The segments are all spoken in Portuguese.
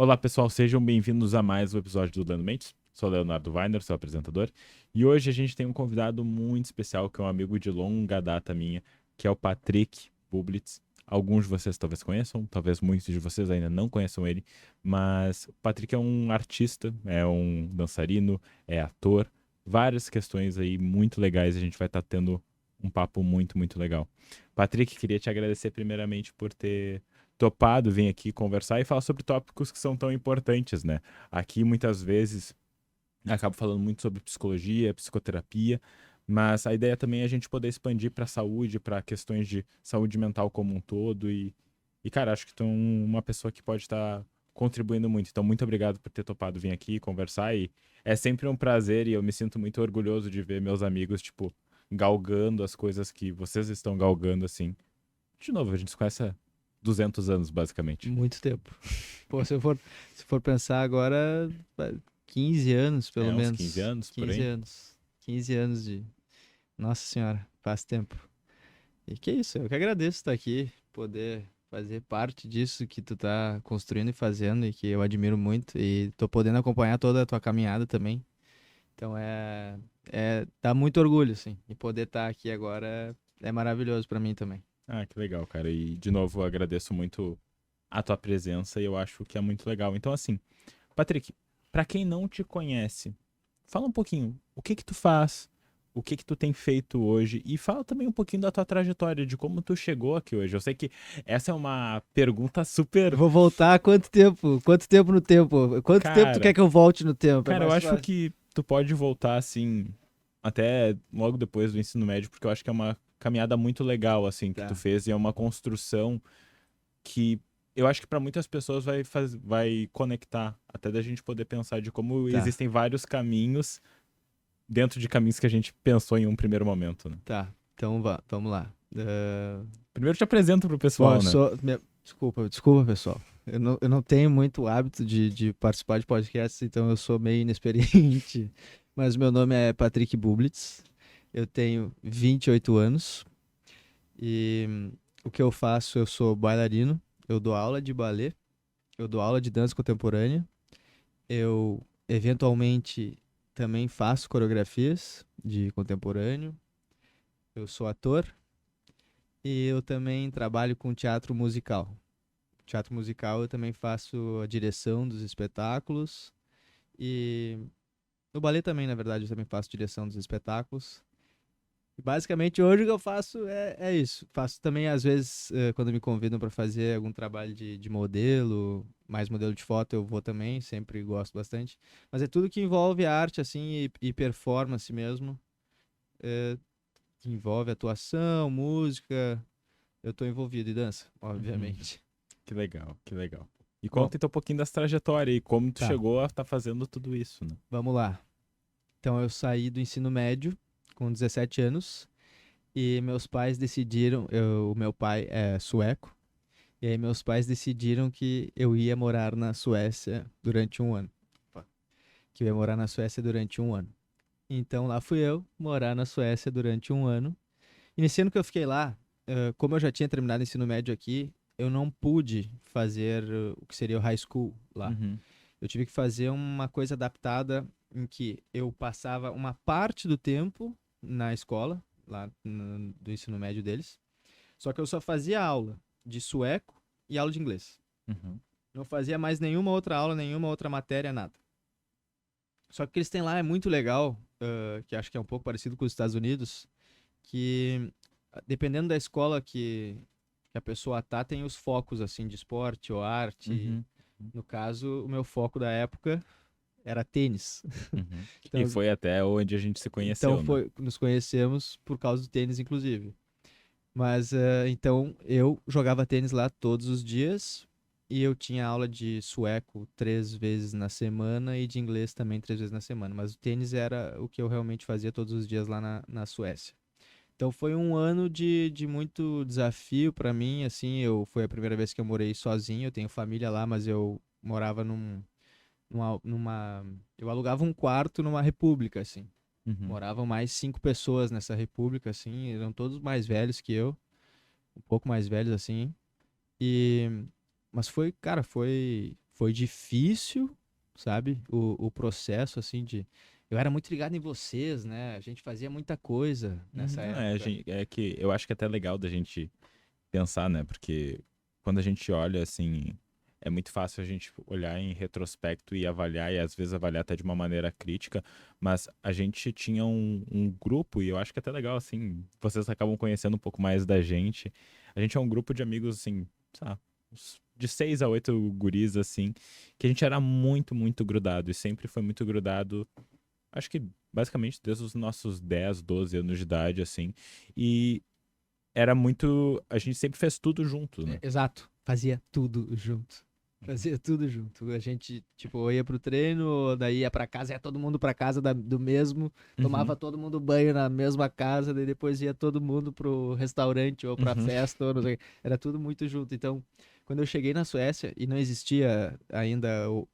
Olá, pessoal, sejam bem-vindos a mais um episódio do Lendo Mentes. Sou Leonardo Weiner, seu apresentador, e hoje a gente tem um convidado muito especial, que é um amigo de longa data minha, que é o Patrick Bublitz. Alguns de vocês talvez conheçam, talvez muitos de vocês ainda não conheçam ele, mas o Patrick é um artista, é um dançarino, é ator, várias questões aí muito legais, a gente vai estar tendo um papo muito legal. Patrick, queria te agradecer primeiramente por ter topado vir aqui conversar e falar sobre tópicos que são tão importantes, né? Aqui muitas vezes acabo falando muito sobre psicologia, psicoterapia, mas a ideia também é a gente poder expandir para a saúde, para questões de saúde mental como um todo e cara, acho que tu é uma pessoa que pode estar contribuindo muito. Então, muito obrigado por ter topado vir aqui conversar e é sempre um prazer e eu me sinto muito orgulhoso de ver meus amigos, tipo, galgando as coisas que vocês estão galgando assim. De novo, a gente se conhece há 200 anos, basicamente. Muito tempo. Pô, se for pensar agora, 15 anos, pelo É, uns 15 menos. anos, por 15 aí. anos. 15 anos de... Nossa Senhora, faz tempo. E que isso, eu que agradeço estar aqui, poder fazer parte disso que tu tá construindo e fazendo e que eu admiro muito e tô podendo acompanhar toda a tua caminhada também. Então dá muito orgulho, assim, e poder estar aqui agora é maravilhoso pra mim também. Ah, que legal, cara. E, de novo, eu agradeço muito a tua presença e eu acho que é muito legal. Então, assim, Patrick, pra quem não te conhece, fala um pouquinho, o que que tu faz, o que que tu tem feito hoje e fala também um pouquinho da tua trajetória, de como tu chegou aqui hoje. Eu sei que essa é uma pergunta Eu super, vou voltar há quanto tempo? Quanto tempo no tempo? Quanto tempo tu quer cara, que eu volte no tempo? É cara, eu mais acho fácil. que tu pode voltar assim até logo depois do ensino médio, porque eu acho que é uma caminhada muito legal assim que tu Tá, fez e é uma construção que eu acho que para muitas pessoas vai conectar, até da gente poder pensar de como tá, existem vários caminhos dentro de caminhos que a gente pensou em um primeiro momento, né? tá. Então vamos lá. Primeiro te apresento pro Bom, pessoal, né? Desculpa, pessoal. Eu não tenho muito hábito de participar de podcasts, então eu sou meio inexperiente. Mas meu nome é Patrick Bublitz. Eu tenho 28 anos e o que eu faço, eu sou bailarino. Eu dou aula de balé, eu dou aula de dança contemporânea. Eu eventualmente também faço coreografias de contemporâneo. Eu sou ator e eu também trabalho com teatro musical. Teatro musical eu também faço a direção dos espetáculos e no ballet também, na verdade, eu também faço direção dos espetáculos. E basicamente hoje o que eu faço é isso. Faço também, às vezes, quando me convidam para fazer algum trabalho de modelo, mais modelo de foto, eu vou também, sempre gosto bastante. Mas é tudo que envolve arte, assim, e performance mesmo. É, que envolve atuação, música. Eu tô envolvido e dança, Uhum. obviamente. Que legal, que legal. E Bom, conta então um pouquinho dessa trajetória e como tu tá, chegou a estar fazendo tudo isso, né? vamos lá. Então eu saí do ensino médio com 17 anos e meus pais decidiram, o meu pai é sueco, e aí meus pais decidiram que eu ia morar na Suécia durante um ano. Opa. Que eu ia morar na Suécia durante um ano. Então lá fui eu morar na Suécia durante um ano. E nesse ano que eu fiquei lá, como eu já tinha terminado o ensino médio aqui, eu não pude fazer o que seria o high school lá. Uhum. Eu tive que fazer uma coisa adaptada em que eu passava uma parte do tempo na escola, lá do ensino médio deles, só que eu só fazia aula de sueco e aula de inglês. Uhum. Não fazia mais nenhuma outra aula, nenhuma outra matéria, nada. Só que o que eles têm lá é muito legal, que acho que é um pouco parecido com os Estados Unidos, que dependendo da escola que a pessoa tá, tem os focos assim de esporte ou arte. Uhum. No caso, o meu foco da época era tênis. Uhum. E Então, foi até onde a gente se então conheceu, né? nos conhecemos por causa do tênis, inclusive. Mas então eu jogava tênis lá todos os dias e eu tinha aula de sueco 3 vezes na semana e de inglês também 3 vezes na semana. Mas o tênis era o que eu realmente fazia todos os dias lá na Suécia. Então foi um ano de muito desafio para mim, assim, foi a primeira vez que eu morei sozinho, eu tenho família lá, mas eu morava eu alugava um quarto numa república, assim. Uhum. Moravam mais 5 pessoas nessa república, assim, eram todos mais velhos que eu, um pouco mais velhos, assim. E, mas foi, cara, foi difícil, sabe? O processo, assim, de... Eu era muito ligado em vocês, né? A gente fazia muita coisa nessa época. É que eu acho que é até legal da gente pensar, né? Porque quando a gente olha assim, é muito fácil a gente olhar em retrospecto e avaliar, e às vezes avaliar até de uma maneira crítica, mas a gente tinha um grupo, e eu acho que é até legal, assim, vocês acabam conhecendo um pouco mais da gente. A gente é um grupo de amigos, assim, sei lá, de 6 a 8 guris, assim, que a gente era muito, muito grudado, e sempre foi muito grudado, acho que basicamente desde os nossos 10, 12 anos de idade, assim, e era muito. A gente sempre fez tudo junto, né? Exato. Fazia tudo junto. Fazia tudo junto. A gente, tipo, ia pro treino, daí ia pra casa, ia todo mundo pra casa do mesmo, tomava Uhum, todo mundo banho na mesma casa, daí depois ia todo mundo pro restaurante ou pra uhum. festa, ou não sei. Era tudo muito junto. Então, quando eu cheguei na Suécia e não existia ainda o.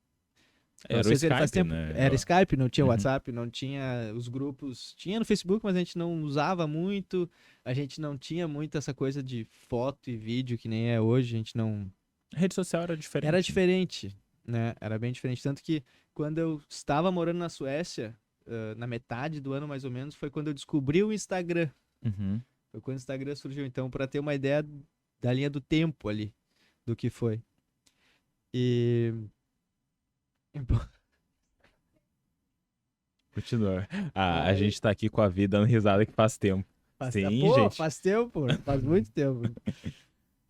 Eu não Era o sei se ele faz Skype, tempo. né? Era Skype, não tinha Uhum. WhatsApp, não tinha os grupos. Tinha no Facebook, mas a gente não usava muito. A gente não tinha muito essa coisa de foto e vídeo que nem é hoje. A gente não. A rede social era Era diferente, né? diferente, né? Era bem diferente. Tanto que quando eu estava morando na Suécia, na metade do ano mais ou menos, foi quando eu descobri o Instagram. Uhum. Foi quando o Instagram surgiu. Então, para ter uma ideia da linha do tempo ali, do que foi. E. Continua. A Aí, gente tá aqui com a vida dando risada que faz tempo. Sim, pô, gente. faz tempo, faz muito tempo.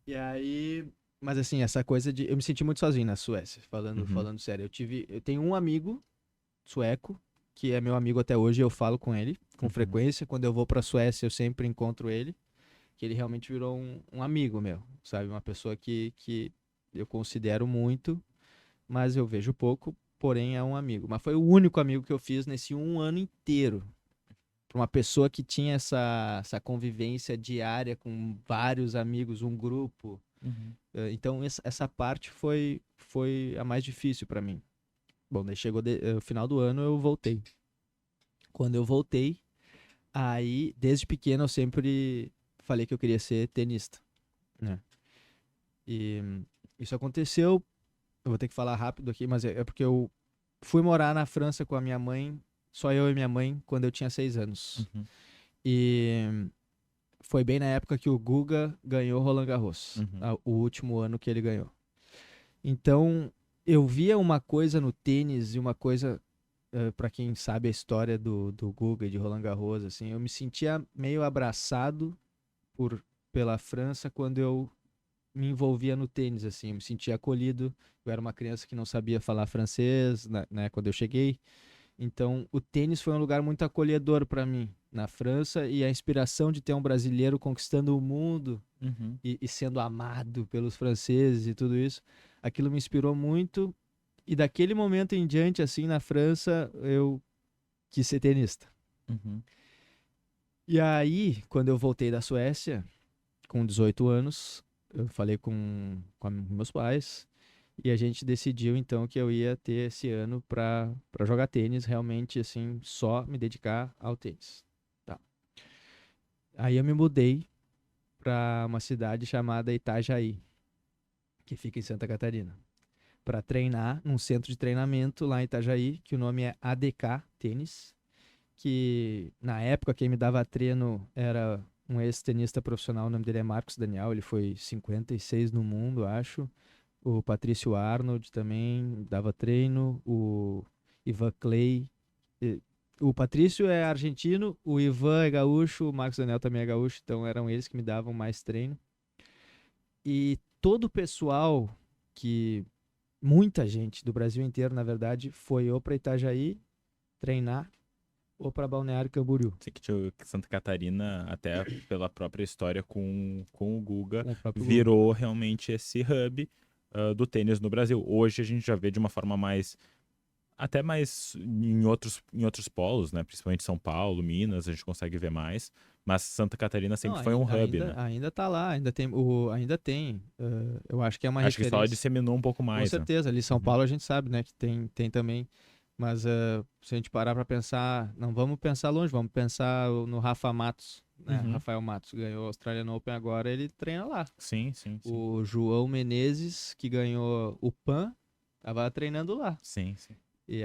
E aí, mas assim, essa coisa de, eu me senti muito sozinho na Suécia, Uhum. falando sério. Eu tenho um amigo sueco que é meu amigo até hoje, eu falo com ele com Uhum. frequência. Quando eu vou pra Suécia, eu sempre encontro ele, que ele realmente virou um amigo meu, sabe? Uma pessoa que eu considero muito, mas eu vejo pouco, porém é um amigo. Mas foi o único amigo que eu fiz nesse um ano inteiro. Pra uma pessoa que tinha essa convivência diária com vários amigos, um grupo. Uhum. Então, essa parte foi a mais difícil pra mim. Bom, daí chegou o final do ano, eu voltei. Quando eu voltei, aí, desde pequeno, eu sempre falei que eu queria ser tenista, né? E isso aconteceu, eu vou ter que falar rápido aqui, mas é porque eu fui morar na França com a minha mãe, só eu e minha mãe, quando eu tinha 6 anos. Uhum. E foi bem na época que o Guga ganhou Roland Garros, Uhum. o último ano que ele ganhou. Então, eu via uma coisa no tênis e uma coisa, para quem sabe a história do Guga e de Roland Garros, assim, eu me sentia meio abraçado pela França quando eu me envolvia no tênis, assim, eu me sentia acolhido. Eu era uma criança que não sabia falar francês, né, quando eu cheguei. Então, o tênis foi um lugar muito acolhedor para mim na França, e a inspiração de ter um brasileiro conquistando o mundo Uhum. e sendo amado pelos franceses e tudo isso, aquilo me inspirou muito. E daquele momento em diante, assim, na França, eu quis ser tenista. Uhum. E aí, quando eu voltei da Suécia, com 18 anos, eu falei com meus pais e a gente decidiu então que eu ia ter esse ano para jogar tênis, realmente assim, só me dedicar ao tênis. Tá. Aí eu me mudei para uma cidade chamada Itajaí, que fica em Santa Catarina, para treinar num centro de treinamento lá em Itajaí, que o nome é ADK Tênis, que na época quem me dava treino era um ex-tenista profissional, o nome dele é Marcos Daniel, ele foi 56 no mundo, acho. O Patrício Arnold também dava treino, o Ivan Clay. O Patrício é argentino, o Ivan é gaúcho, o Marcos Daniel também é gaúcho, então eram eles que me davam mais treino. E todo o pessoal que muita gente do Brasil inteiro, na verdade, foi ou para Itajaí treinar ou para Balneário Camboriú, Sei que Santa Catarina, até pela própria história com o Guga, com o próprio Guga. virou realmente esse hub do tênis no Brasil. Hoje a gente já vê de uma forma mais até mais em outros polos, né? Principalmente São Paulo, Minas, a gente consegue ver mais. Mas Santa Catarina Não, sempre foi um hub, né? ainda tá lá, ainda tem. Eu acho que é uma Acho que só referência. disseminou um pouco Com mais, né? certeza, ali em São Uhum, Paulo a gente sabe, né, que tem também. Mas se a gente parar para pensar, não vamos pensar longe, vamos pensar no Rafa Matos, né? uhum. Rafael Matos ganhou o Australian Open agora, ele treina lá. Sim, sim, sim. O João Menezes, que ganhou o PAN, Tava treinando lá. Sim, sim. E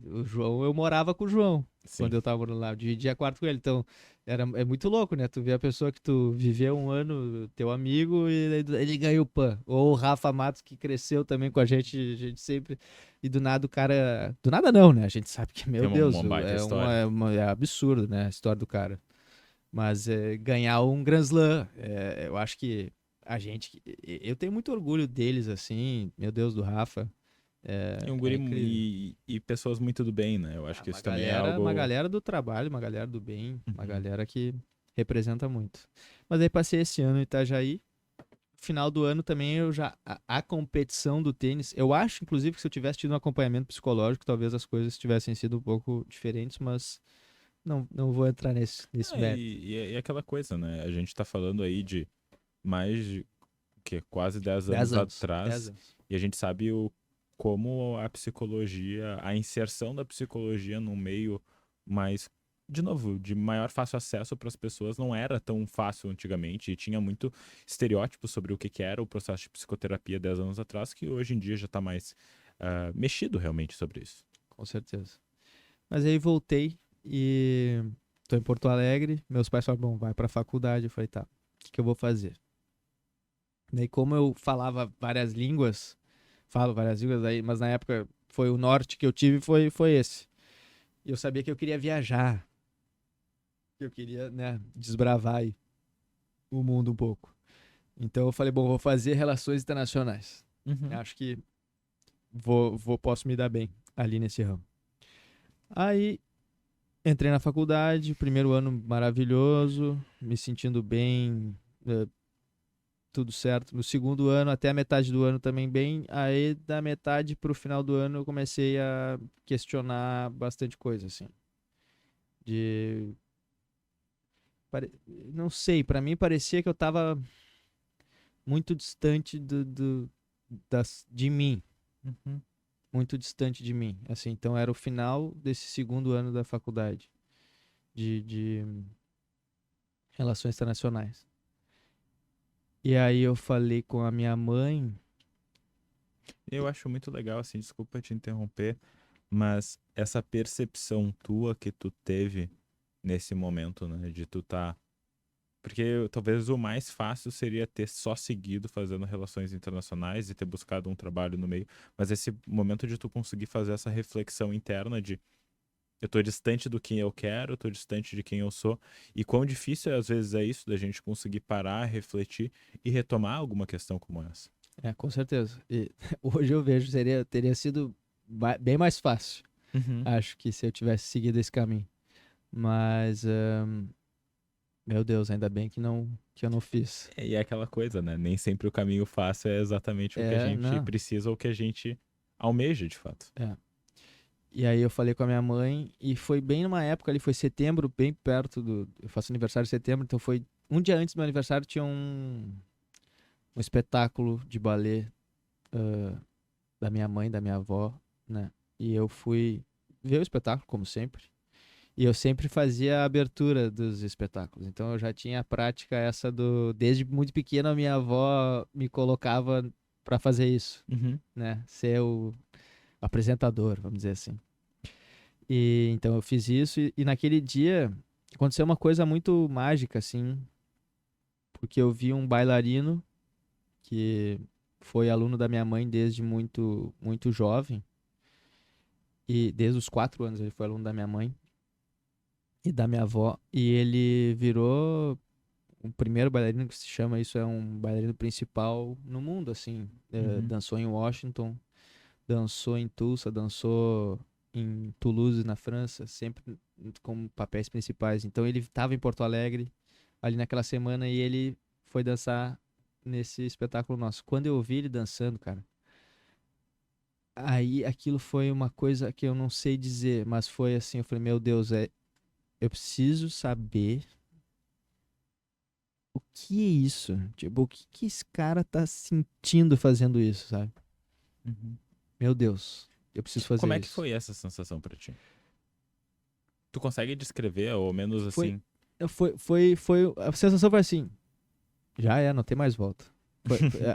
o João, eu morava com o João Sim. quando eu tava morando lá. Eu dividia quarto com ele. Então, é muito louco, né? Tu vê a pessoa que tu viveu um ano, teu amigo, e ele ganha o PAN. Ou o Rafa Matos, que cresceu também com a gente sempre. E do nada o cara. Do nada não, né? A gente sabe que, meu Tem Deus, uma baita história. é absurdo, né? A história do cara. Mas ganhar um Grand Slam, eu acho que a gente. Eu tenho muito orgulho deles, assim. Meu Deus, do Rafa. E um É guri incrível. e pessoas muito do bem, né? Eu acho Ah, que isso também é uma algo. galera do trabalho, uma galera do bem, uma Uhum. galera que representa muito. Mas aí passei esse ano em Itajaí. Final do ano também eu já. A competição do tênis. Eu acho, inclusive, que se eu tivesse tido um acompanhamento psicológico, talvez as coisas tivessem sido um pouco diferentes, mas não vou entrar nesse mérito. E aquela coisa, né? A gente tá falando aí de mais de quase 10 10 anos anos. 10 atrás, anos. e a gente sabe como a psicologia, a inserção da psicologia num meio mais, de novo, de maior fácil acesso para as pessoas não era tão fácil antigamente, e tinha muito estereótipo sobre o que era o processo de psicoterapia 10 anos atrás, que hoje em dia já está mais mexido realmente sobre isso. Com certeza. Mas aí voltei e tô em Porto Alegre. Meus pais falaram, bom, vai pra faculdade. Eu falei, tá, o que eu vou fazer? Daí, como eu falava várias línguas, falo várias línguas aí, mas na época foi o norte que eu tive, foi esse. E eu sabia que eu queria viajar, que eu queria, né, desbravar aí o mundo um pouco. Então eu falei, bom, vou fazer relações internacionais. Uhum. Acho que posso me dar bem ali nesse ramo. Aí entrei na faculdade, primeiro ano maravilhoso, me sentindo bem, tudo certo. No segundo ano, até a metade do ano também bem. Aí, da metade pro final do ano, eu comecei a questionar bastante coisa, assim. De. Não sei, pra mim parecia que eu tava muito distante de mim. Uhum. Muito distante de mim. Assim, então era o final desse segundo ano da faculdade de Relações Internacionais. E aí eu falei com a minha mãe. Eu acho muito legal, assim, desculpa te interromper, mas essa percepção tua que tu teve nesse momento, né, de tu tá. Porque talvez o mais fácil seria ter só seguido fazendo relações internacionais e ter buscado um trabalho no meio, mas esse momento de tu conseguir fazer essa reflexão interna de eu tô distante do que eu quero, eu tô distante de quem eu sou, e quão difícil às vezes é isso da gente conseguir parar, refletir e retomar alguma questão como essa. Com certeza. E hoje eu vejo teria sido bem mais fácil. Uhum. Acho que se eu tivesse seguido esse caminho. Mas, meu Deus, ainda bem que eu não fiz. E é aquela coisa, né? Nem sempre o caminho fácil é exatamente o que a gente Não. precisa ou o que a gente almeja, de fato. É. E aí eu falei com a minha mãe e foi bem numa época ali, foi setembro, bem perto do. Eu faço aniversário em setembro, então foi um dia antes do meu aniversário tinha um espetáculo de balé da minha mãe, da minha avó, né? E eu fui ver o espetáculo, como sempre. E eu sempre fazia a abertura dos espetáculos. Então eu já tinha a prática essa do. Desde muito pequeno, a minha avó me colocava pra fazer isso, Uhum. né? Ser o apresentador, vamos dizer assim. E então eu fiz isso e naquele dia aconteceu uma coisa muito mágica, assim, porque eu vi um bailarino que foi aluno da minha mãe desde muito jovem. E desde os 4 anos ele foi aluno da minha mãe e da minha avó. E ele virou o primeiro bailarino que se chama isso, é um bailarino principal no mundo, assim. Uhum. Dançou em Washington, dançou em Tulsa, dançou em Toulouse, na França, sempre com papéis principais. Então ele estava em Porto Alegre ali naquela semana e ele foi dançar nesse espetáculo nosso. Quando eu vi ele dançando, cara, aí aquilo foi uma coisa que eu não sei dizer, mas foi assim, eu falei, meu Deus, eu preciso saber o que é isso? Tipo, o que esse cara tá sentindo fazendo isso, sabe? Uhum. Meu Deus, eu preciso fazer Como é que isso. foi essa sensação pra ti? Tu consegue descrever, ou menos Foi, assim? a sensação foi assim, já não tem mais volta.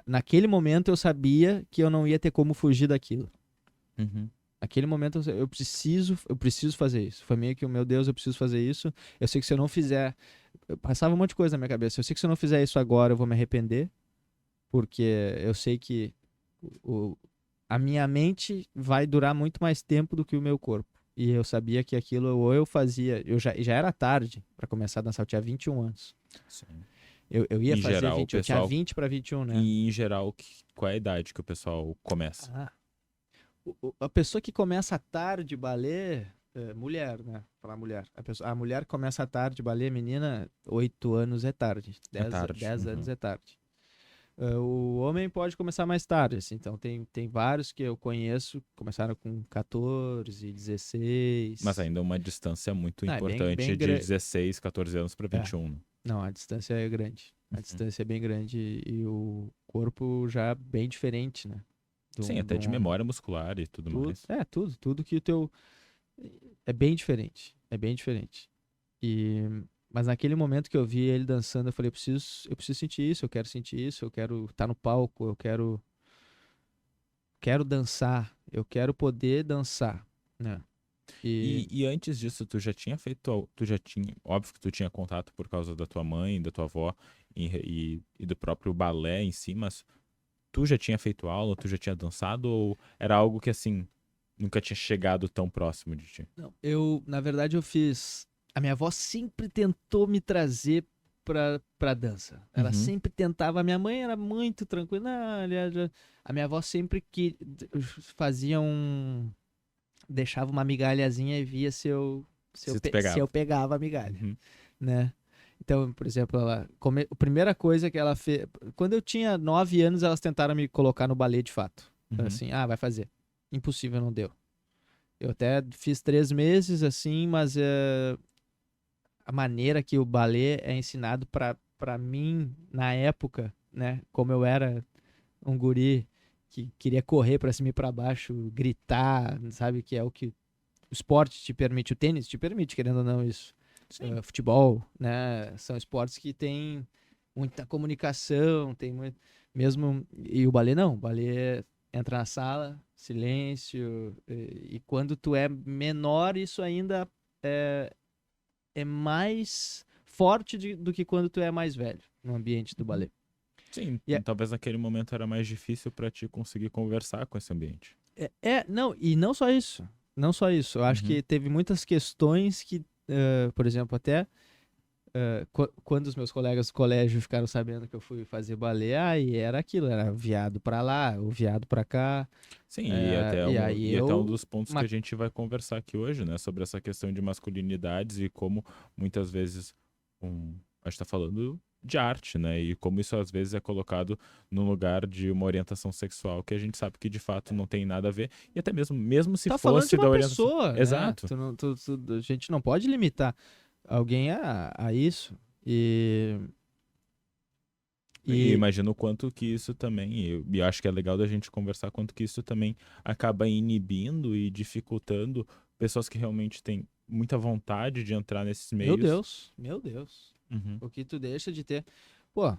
Naquele momento eu sabia que eu não ia ter como fugir daquilo. Uhum. Naquele momento eu preciso fazer isso. Foi meio que, meu Deus, eu preciso fazer isso. Eu sei que se eu não fizer, passava um monte de coisa na minha cabeça. Eu sei que se eu não fizer isso agora, eu vou me arrepender, porque eu sei que o, a minha mente vai durar muito mais tempo do que o meu corpo. E eu sabia que aquilo ou eu fazia, já era tarde para começar a dançar, eu tinha 21 anos. Sim. Eu ia Em fazer geral, o 20, eu tinha pessoal. 20 para 21, né? E em geral, qual é a idade que o pessoal começa? Ah, a pessoa que começa tarde balé, mulher, né? Falar mulher. A mulher que começa tarde balé, menina, 8 anos é tarde. É 10, tarde. 10 anos é tarde. O homem pode começar mais tarde, assim. Então tem vários que eu conheço que começaram com 14, Mas 16. ainda uma distância muito Não, é bem, importante bem de grande. 16, 14 anos para 21, né? Não, a distância é grande. A Uhum. distância é bem grande e o corpo já bem diferente, né? Sim, De até um de homem. memória muscular e tudo Tudo, mais. tudo que o teu. É bem diferente. É bem diferente. E, mas naquele momento que eu vi ele dançando, eu falei, eu preciso sentir isso, eu quero sentir isso, eu quero estar no palco, eu quero dançar, eu quero poder dançar, né? E E antes disso, tu já tinha feito, tu já tinha, óbvio que tu tinha contato por causa da tua mãe, da tua avó e do próprio balé em si, mas tu já tinha feito aula, tu já tinha dançado ou era algo que assim, nunca tinha chegado tão próximo de ti? não, na verdade, eu fiz. A minha avó sempre tentou me trazer pra dança. Ela Uhum. sempre tentava. A minha mãe era muito tranquila. Não, aliás, a minha avó sempre que fazia um. Deixava uma migalhazinha e via Se tu se pegava. eu pegava a migalha, Uhum. né? Então, por exemplo, a primeira coisa que ela fez. Quando eu tinha 9 anos, elas tentaram me colocar no balé de fato. Uhum. Assim, vai fazer. Impossível, não deu. Eu até fiz 3 meses, assim, mas a maneira que o balé é ensinado pra mim, na época, né? Como eu era um guri que queria correr pra cima e pra baixo, gritar, sabe? Que é o que o esporte te permite, o tênis te permite, querendo ou não, isso. Sim. Futebol, né? São esportes que têm muita comunicação, tem muito. Mesmo. E o balé não. O balé entra na sala, silêncio. E quando tu é menor, isso ainda é mais forte do que quando tu é mais velho no ambiente do Uhum. balé. Sim, E talvez naquele momento era mais difícil pra ti conseguir conversar com esse ambiente. não, e não só isso. Não só isso. Eu acho Uhum. que teve muitas questões que, por exemplo, até quando os meus colegas do colégio ficaram sabendo que eu fui fazer balé, aí era aquilo, era viado pra lá, o viado pra cá. Sim, e até E aí e até um eu. dos pontos que ma- a gente vai conversar aqui hoje, né, sobre essa questão de masculinidades e como muitas vezes a gente está falando de arte, né, e como isso às vezes é colocado no lugar de uma orientação sexual que a gente sabe que de fato não tem nada a ver, e até mesmo se Tá falando de fosse uma da orientação. pessoa, né? Exato. A gente não pode limitar alguém a isso. E. E E. imagino o quanto que isso também, e eu acho que é legal da gente conversar, quanto que isso também acaba inibindo e dificultando pessoas que realmente têm muita vontade de entrar nesses Meu meios. Deus, meu Deus. Uhum, O que tu deixa de ter. Pô,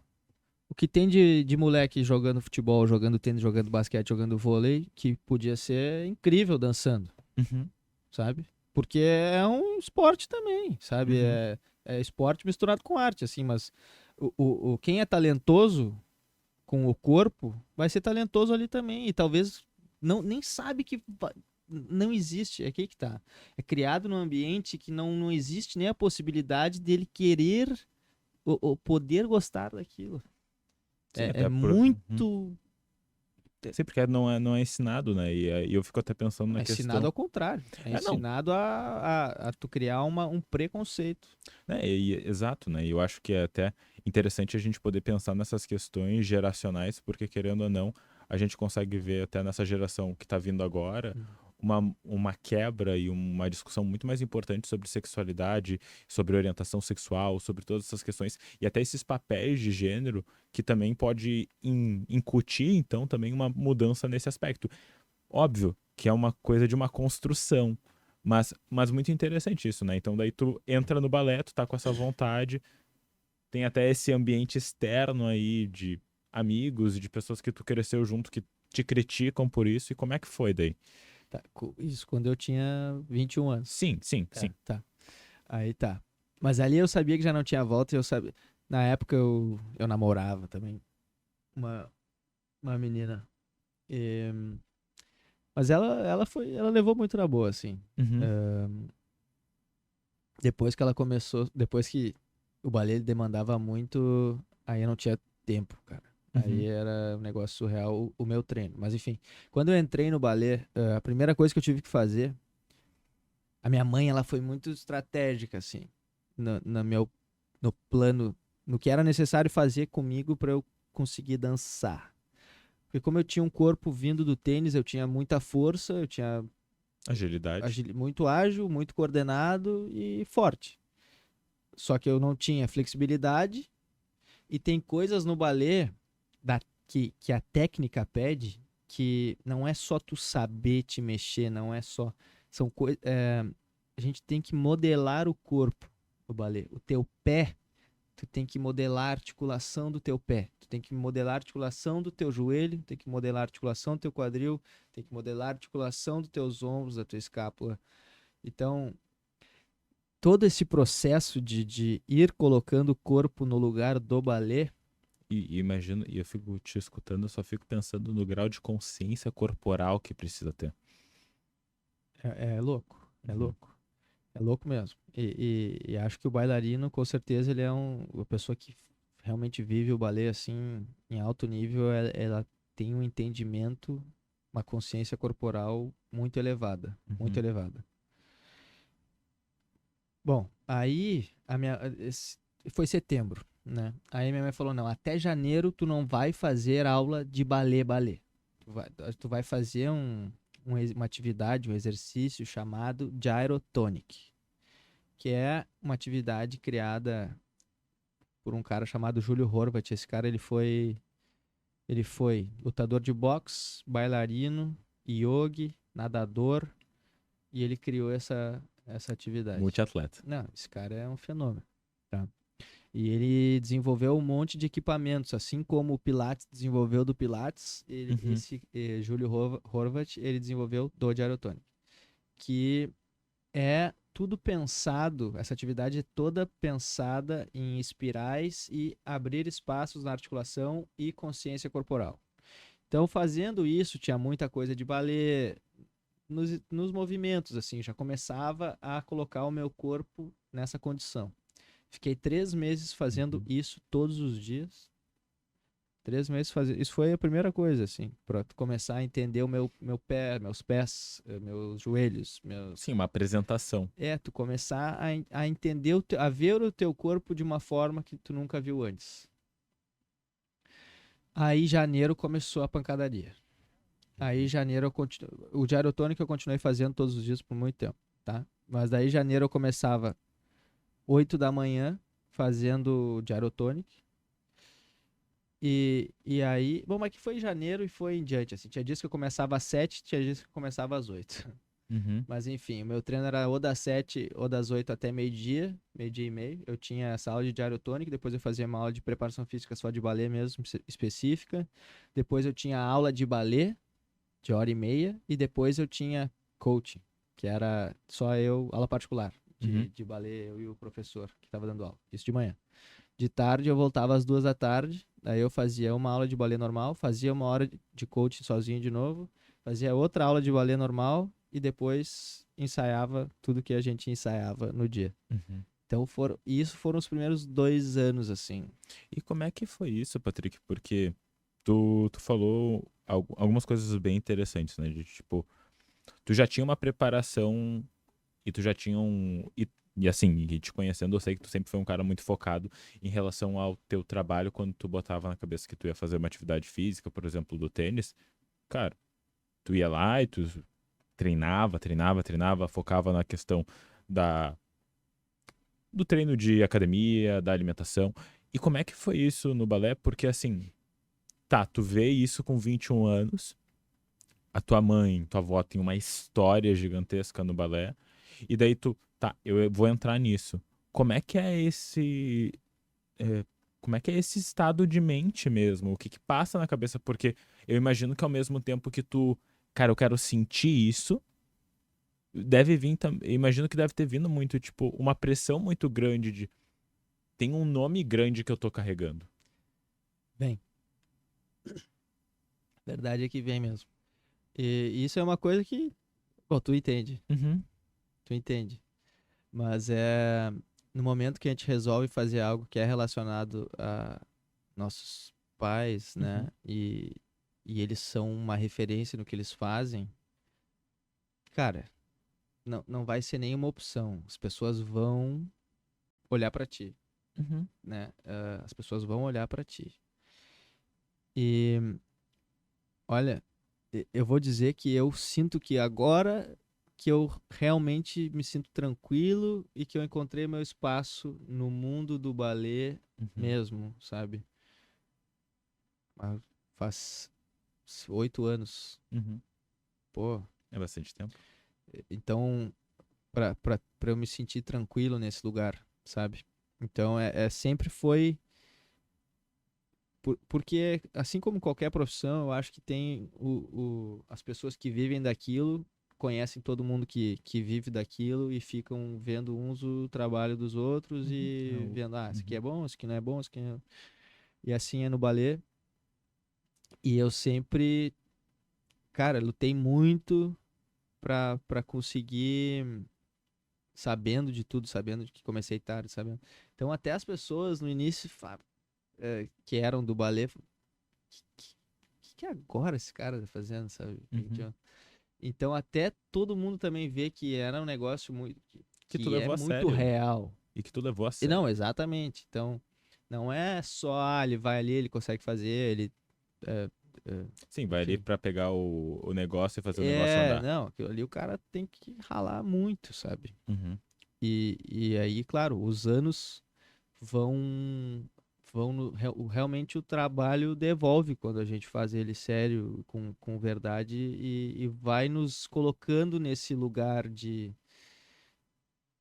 o que tem de moleque jogando futebol, jogando tênis, jogando basquete, jogando vôlei, que podia ser incrível dançando, uhum, sabe? Porque é um esporte também, sabe? uhum. É esporte misturado com arte, assim, mas quem é talentoso com o corpo vai ser talentoso ali também. E talvez nem sabe que não existe. É aqui que tá. É criado num ambiente que não existe nem a possibilidade dele querer ou poder gostar daquilo. Sim, É até por. Uhum. muito. Sim, porque não é ensinado, né? E eu fico até pensando É na ensinado questão. ao contrário. É É, não, ensinado a tu criar um preconceito. né? Exato, né? E eu acho que é até interessante a gente poder pensar nessas questões geracionais, porque querendo ou não, a gente consegue ver até nessa geração que está vindo agora uma quebra e uma discussão muito mais importante sobre sexualidade, sobre orientação sexual, sobre todas essas questões e até esses papéis de gênero que também pode incutir, então, também uma mudança nesse aspecto. Óbvio que é uma coisa de uma construção, mas muito interessante isso, né? Então daí tu entra no balé, tu tá com essa vontade, tem até esse ambiente externo aí de amigos e de pessoas que tu cresceu junto que te criticam por isso, e como é que foi daí? Tá, isso quando eu tinha 21 anos. Sim, sim, sim. Tá. Aí tá. Mas ali eu sabia que já não tinha volta e eu sabia. Na época eu namorava também uma menina. E, mas ela levou muito na boa, assim. Uhum. Depois que ela começou, depois que o balé ele demandava muito, aí eu não tinha tempo, cara. Uhum. Aí era um negócio surreal o meu treino. Mas enfim, quando eu entrei no balé, a primeira coisa que eu tive que fazer, a minha mãe, ela foi muito estratégica, assim, no plano, no que era necessário fazer comigo para eu conseguir dançar. Porque como eu tinha um corpo vindo do tênis, eu tinha muita força, eu tinha Agilidade. muito ágil, muito coordenado e forte. Só que eu não tinha flexibilidade e tem coisas no balé que a técnica pede que não é só tu saber te mexer, não é só. São coisas. A gente tem que modelar o corpo no balé. O teu pé, tu tem que modelar a articulação do teu pé. Tu tem que modelar a articulação do teu joelho, tem que modelar a articulação do teu quadril, tem que modelar a articulação dos teus ombros, da tua escápula. Então, todo esse processo de ir colocando o corpo no lugar do balé. E imagino, e eu fico te escutando, eu só fico pensando no grau de consciência corporal que precisa ter. É louco, é Uhum. louco. É louco mesmo. E acho que o bailarino, com certeza, ele é uma pessoa que realmente vive o balé assim, em alto nível. Ela tem um entendimento, uma consciência corporal muito elevada. Muito Uhum. elevada. Bom, aí foi setembro, né? Aí minha mãe falou: não, até janeiro tu não vai fazer aula de balé. Tu vai fazer uma atividade, um exercício chamado Gyrotonic, que é uma atividade criada por um cara chamado Júlio Horvat. Esse cara ele foi lutador de boxe, bailarino, yogi, nadador, e ele criou essa atividade. Multiatleta. Não, esse cara é um fenômeno, tá? E ele desenvolveu um monte de equipamentos, assim como o Pilates desenvolveu do Pilates, Uhum. esse Júlio Horvat, ele desenvolveu do Gyrotonic, que é tudo pensado, essa atividade é toda pensada em espirais e abrir espaços na articulação e consciência corporal. Então, fazendo isso, tinha muita coisa de balé nos movimentos, assim, já começava a colocar o meu corpo nessa condição. Fiquei 3 meses fazendo Uhum. isso todos os dias. 3 meses fazendo. Isso foi a primeira coisa, assim, para começar a entender o meu pé, meus pés, meus joelhos, Sim, uma apresentação. tu começar a entender, a ver o teu corpo de uma forma que tu nunca viu antes. Aí, janeiro, começou a pancadaria. Aí, janeiro, o gyrotonic eu continuei fazendo todos os dias por muito tempo, tá? Mas daí, janeiro, eu começava 8 da manhã fazendo gyrotonic. E aí, bom, mas que foi em janeiro e foi em diante, assim. Tinha dias que eu começava às 7, tinha dias que eu começava às 8. Uhum. Mas enfim, o meu treino era ou das 7 ou das 8 até meio-dia, meio-dia e meio. Eu tinha essa aula de gyrotonic, depois eu fazia uma aula de preparação física só de balé mesmo, específica. Depois eu tinha aula de balé, de hora e meia. E depois eu tinha coaching, que era só eu, aula particular, Uhum. de balé, eu e o professor que estava dando aula. Isso de manhã. De tarde eu voltava às 2 da tarde, daí eu fazia uma aula de balé normal, fazia uma hora de coaching sozinho de novo, fazia outra aula de balé normal e depois ensaiava tudo que a gente ensaiava no dia. Uhum. Então isso foram os primeiros 2 anos, assim. E como é que foi isso, Patrick? Porque tu falou algumas coisas bem interessantes, né? De, tipo, tu já tinha uma preparação e tu já tinha um. E assim, e te conhecendo, eu sei que tu sempre foi um cara muito focado em relação ao teu trabalho quando tu botava na cabeça que tu ia fazer uma atividade física, por exemplo, do tênis. Cara, tu ia lá e tu treinava, focava na questão da, do treino de academia, da alimentação. E como é que foi isso no balé? Porque assim, tá, tu vê isso com 21 anos, a tua mãe, tua avó tem uma história gigantesca no balé, e daí tu, tá, eu vou entrar nisso. Como é que é esse. é, como é que é esse estado de mente mesmo? O que que passa na cabeça? Porque eu imagino que ao mesmo tempo que tu, cara, eu quero sentir isso, deve vir também, imagino que deve ter vindo muito, tipo, uma pressão muito grande de, tem um nome grande que eu tô carregando. Bem, verdade é que vem mesmo. E isso é uma coisa que, bom, tu entende, Uhum, tu entende. Mas é no momento que a gente resolve fazer algo que é relacionado a nossos pais, né? uhum, E eles são uma referência no que eles fazem, cara, não vai ser nenhuma opção. As pessoas vão olhar pra ti, uhum, né? As pessoas vão olhar pra ti. E olha, eu vou dizer que eu sinto que agora que eu realmente me sinto tranquilo e que eu encontrei meu espaço no mundo do balé uhum, mesmo, sabe? Ah, faz 8 anos. uhum. Pô, É bastante tempo. então, pra eu me sentir tranquilo nesse lugar, sabe? Então, sempre foi. Porque, assim como qualquer profissão, eu acho que tem as pessoas que vivem daquilo, conhecem todo mundo que vive daquilo e ficam vendo uns o trabalho dos outros Uhum. e vendo, isso aqui Uhum, é bom, isso aqui não é bom, isso aqui não... E assim é no balé. E eu sempre, cara, lutei muito pra conseguir, sabendo de tudo, sabendo de que comecei tarde, sabendo. Então, até as pessoas no início que eram do balé, que agora esse cara tá fazendo, sabe? uhum. Então até todo mundo também vê que era um negócio muito Que tu que é levou a muito sério. real. E que tu levou a E não, sério. exatamente. Então não é só ele vai ali, ele consegue fazer, ele é, é, Sim, vai ali enfim. pra pegar o negócio e fazer o negócio andar. Não, aquilo ali o cara tem que ralar muito, sabe? Uhum, E aí, claro, os anos vão realmente o trabalho devolve quando a gente faz ele sério, com verdade e vai nos colocando nesse lugar de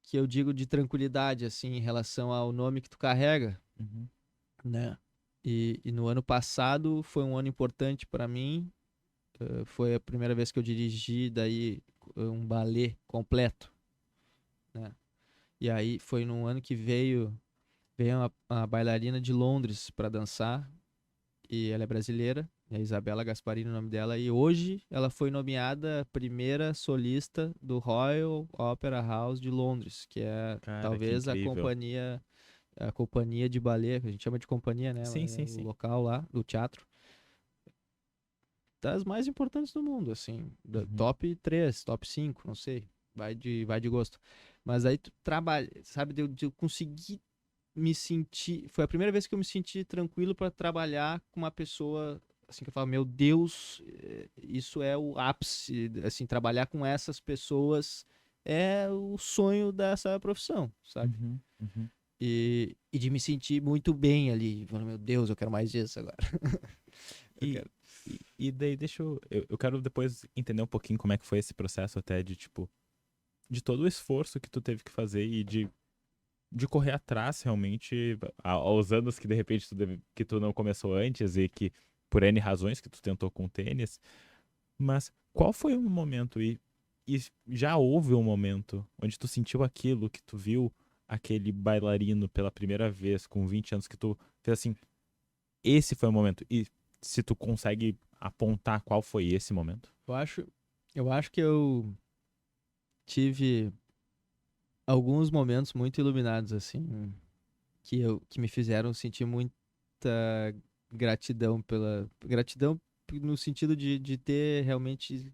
que eu digo de tranquilidade assim em relação ao nome que tu carrega, uhum, né? E no ano passado foi um ano importante para mim, foi a primeira vez que eu dirigi daí um balé completo, né? E aí foi num ano que veio uma bailarina de Londres para dançar e ela é brasileira, é Isabela Gasparini o nome dela, e hoje ela foi nomeada a primeira solista do Royal Opera House de Londres, que é cara, que talvez incrível. a companhia de balé, que a gente chama de companhia, né, Sim, é sim, o sim. local lá, do teatro, das mais importantes do mundo, assim, Uhum, top 3 top 5 não sei, vai de gosto. Mas aí tu trabalha, sabe, de eu conseguir me senti. Foi a primeira vez que eu me senti tranquilo para trabalhar com uma pessoa assim que eu falo, meu Deus, isso é o ápice, assim, trabalhar com essas pessoas é o sonho dessa profissão, sabe? uhum, uhum. E de me sentir muito bem ali, falando, meu Deus, eu quero mais disso agora. Eu E, quero. e daí deixa eu quero depois entender um pouquinho como é que foi esse processo até de, tipo, de todo o esforço que tu teve que fazer e de correr atrás realmente aos anos que de repente que tu não começou antes e que por N razões que tu tentou com o tênis, mas qual foi o momento e já houve um momento onde tu sentiu aquilo, que tu viu aquele bailarino pela primeira vez com 20 anos que tu fez assim, esse foi o momento. E se tu consegue apontar qual foi esse momento? Eu acho, eu acho que eu tive alguns momentos muito iluminados assim, que me fizeram sentir muita gratidão pela gratidão no sentido de ter realmente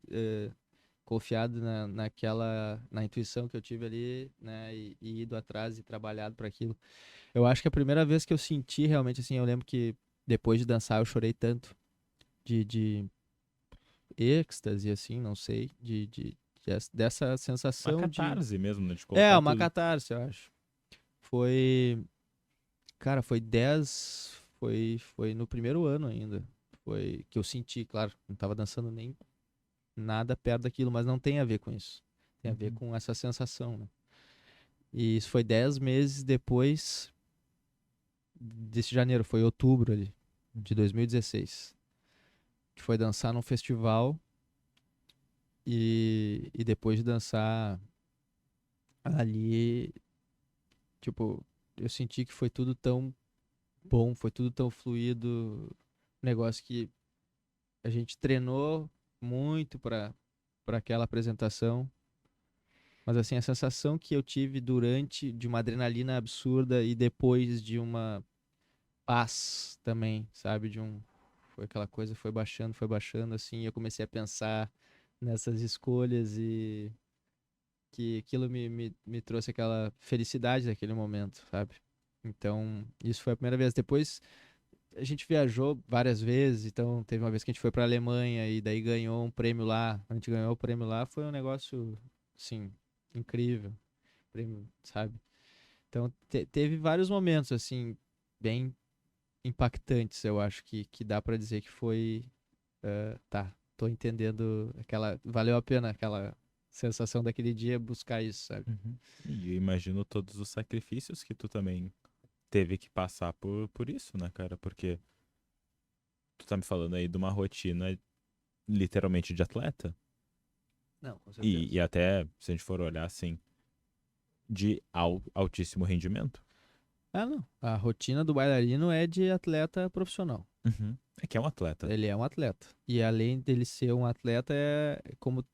confiado na intuição que eu tive ali, né, e ido atrás e trabalhado para aquilo. Eu acho que a primeira vez que eu senti realmente assim, eu lembro que depois de dançar eu chorei tanto de êxtase assim, não sei, dessa Uma sensação de catarse mesmo, né? De colocar uma tudo. catarse, eu acho. Foi Cara, foi no primeiro ano ainda. Foi que eu senti, claro, não tava dançando nem nada perto daquilo, mas não tem a ver com isso. Tem a ver Uhum. com essa sensação, né? E isso foi 10 meses depois desse janeiro, foi outubro ali, de 2016. Que foi dançar num festival e depois de dançar ali, tipo, eu senti que foi tudo tão bom, foi tudo tão fluido, negócio que a gente treinou muito para aquela apresentação, mas assim, a sensação que eu tive durante de uma adrenalina absurda e depois de uma paz também, sabe, foi aquela coisa, foi baixando assim, e eu comecei a pensar nessas escolhas e que aquilo me trouxe aquela felicidade daquele momento, sabe? Então, isso foi a primeira vez. Depois a gente viajou várias vezes, então teve uma vez que a gente foi para a Alemanha e daí ganhou um prêmio lá. A gente ganhou o prêmio lá, foi um negócio, assim, incrível, prêmio, sabe? Então teve vários momentos, assim, bem impactantes, eu acho que dá para dizer que foi, tá, tô entendendo valeu a pena aquela sensação daquele dia buscar isso, sabe? Uhum. E eu imagino todos os sacrifícios que tu também teve que passar por isso, né, cara? Porque tu tá me falando aí de uma rotina literalmente de atleta. Não, com E certeza. até, se a gente for olhar assim, de altíssimo rendimento. Ah, não. A rotina do bailarino é de atleta profissional. Uhum. É que é um atleta. Ele é um atleta. E além dele ser um atleta, como